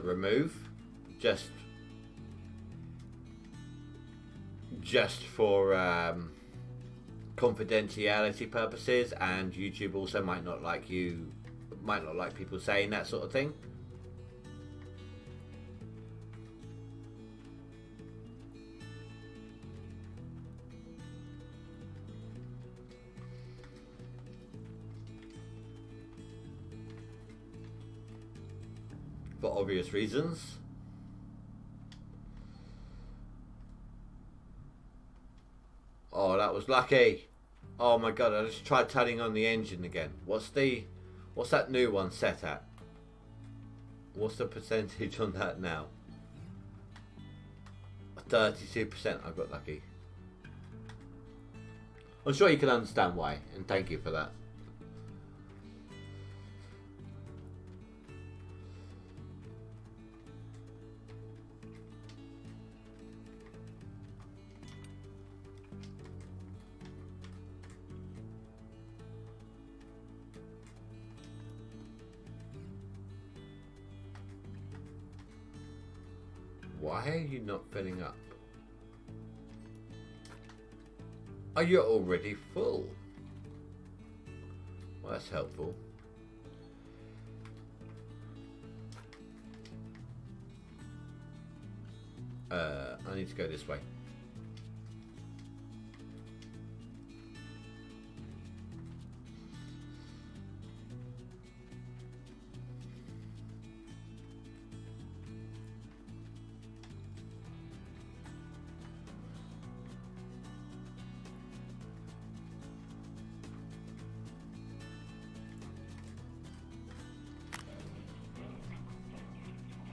remove, just for confidentiality purposes, and YouTube also might not like people saying that sort of thing. For obvious reasons. Oh, that was lucky. Oh my god, I just tried turning on the engine again. What's that new one set at? What's the percentage on that now? 32%. I got lucky. I'm sure you can understand why, and thank you for that. Why are you not filling up? Are you already full? Well, that's helpful. I need to go this way.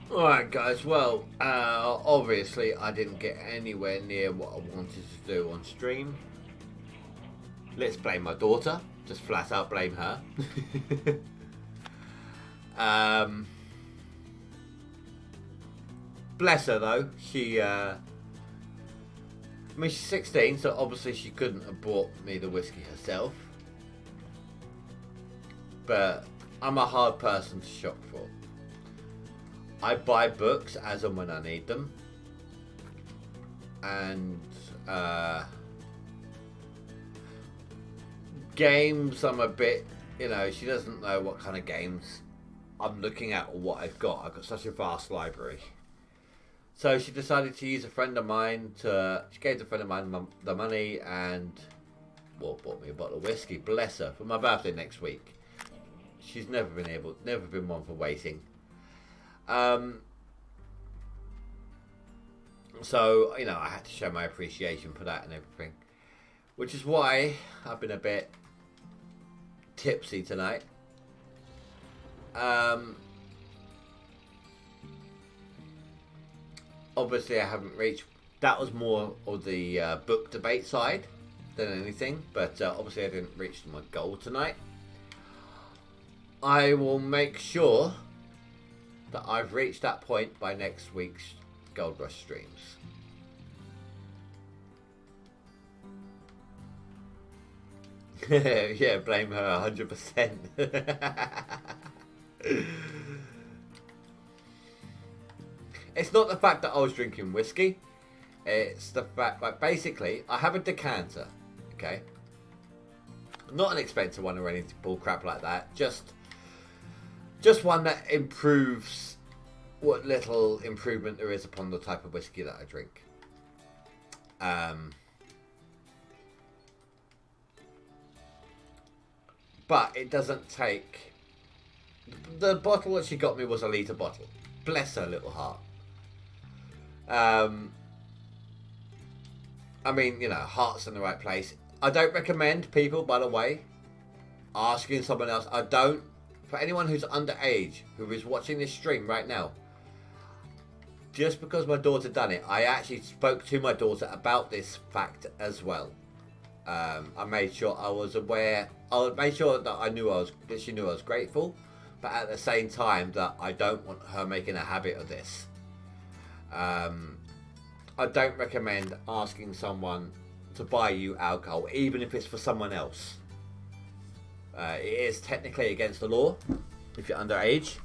Alright guys, well, obviously I didn't get anywhere near what I wanted to do on stream. Let's blame my daughter. Just flat out blame her. Bless her though. She, I mean, she's 16, so obviously she couldn't have bought me the whiskey herself. But I'm a hard person to shop for. I buy books as and when I need them. And games, I'm a bit, you know, she doesn't know what kind of games I'm looking at or what I've got. I've got such a vast library. So she decided to use a friend of mine she gave a friend of mine the money and, well, bought me a bottle of whiskey, bless her, for my birthday next week. She's never been one for waiting. So, you know, I had to show my appreciation for that and everything. Which is why I've been a bit tipsy tonight. Obviously I haven't reached... That was more of the book debate side than anything. But obviously I didn't reach my goal tonight. I will make sure that I've reached that point by next week's GoldRush streams. Yeah, blame her 100%. It's not the fact that I was drinking whiskey. It's the fact that basically I have a decanter, okay? Not an expensive one or any bull crap like that. Just one that improves what little improvement there is upon the type of whiskey that I drink. But it doesn't take... The bottle that she got me was a litre bottle. Bless her little heart. I mean, you know, heart's in the right place. I don't recommend people, by the way, asking someone else. I don't. For anyone who's underage, who is watching this stream right now, just because my daughter done it, I actually spoke to my daughter about this fact as well. I made sure I was aware. I made sure that she knew I was grateful, but at the same time that I don't want her making a habit of this. I don't recommend asking someone to buy you alcohol, even if it's for someone else. It is technically against the law if you're underage.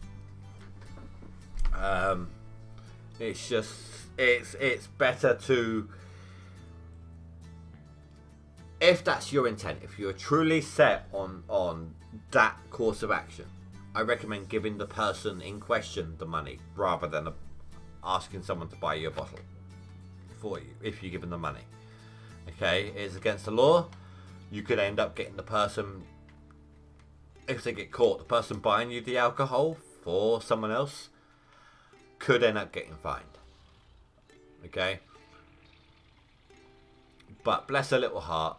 It's just it's better to, if that's your intent, if you're truly set on that course of action, I recommend giving the person in question the money rather than asking someone to buy you a bottle for you if you give them the money. Okay, it's against the law. You could end up getting the person, if they get caught, the person buying you the alcohol for someone else could end up getting fined. Okay, but bless her little heart,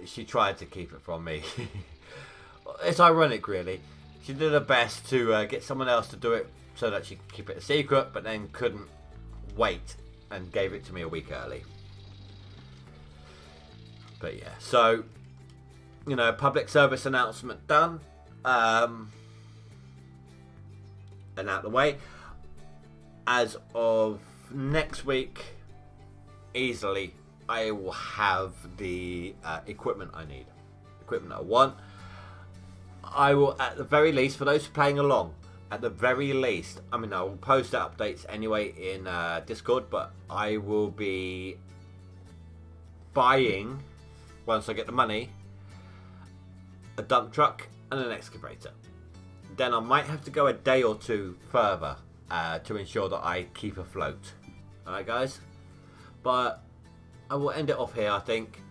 she tried to keep it from me. It's ironic, really. She did her best to get someone else to do it so that she could keep it a secret, but then couldn't wait and gave it to me a week early. But yeah, so, you know, public service announcement done. And out the way. As of next week, easily, I will have the equipment I need. Equipment I want. I will, at the very least, for those playing along, at the very least, I mean, I will post updates anyway in Discord, but I will be buying, once I get the money, a dump truck and an excavator. Then I might have to go a day or two further to ensure that I keep afloat. Alright, guys? But I will end it off here, I think.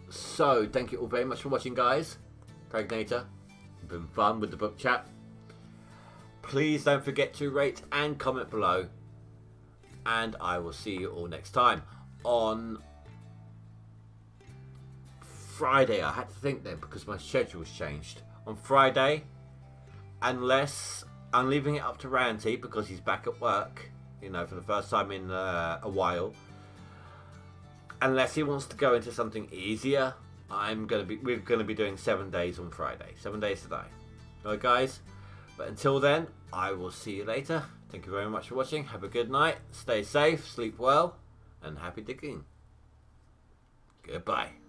So, thank you all very much for watching, guys. Pregnator, been fun with the book chat. Please don't forget to rate and comment below. And I will see you all next time. On Friday, I had to think then because my schedule's changed. On Friday, unless I'm leaving it up to Ranty because he's back at work, you know, for the first time in a while. Unless he wants to go into something easier, we're gonna be doing 7 days on Friday. 7 days today. Alright guys? But until then, I will see you later. Thank you very much for watching. Have a good night. Stay safe, sleep well, and happy digging. Goodbye.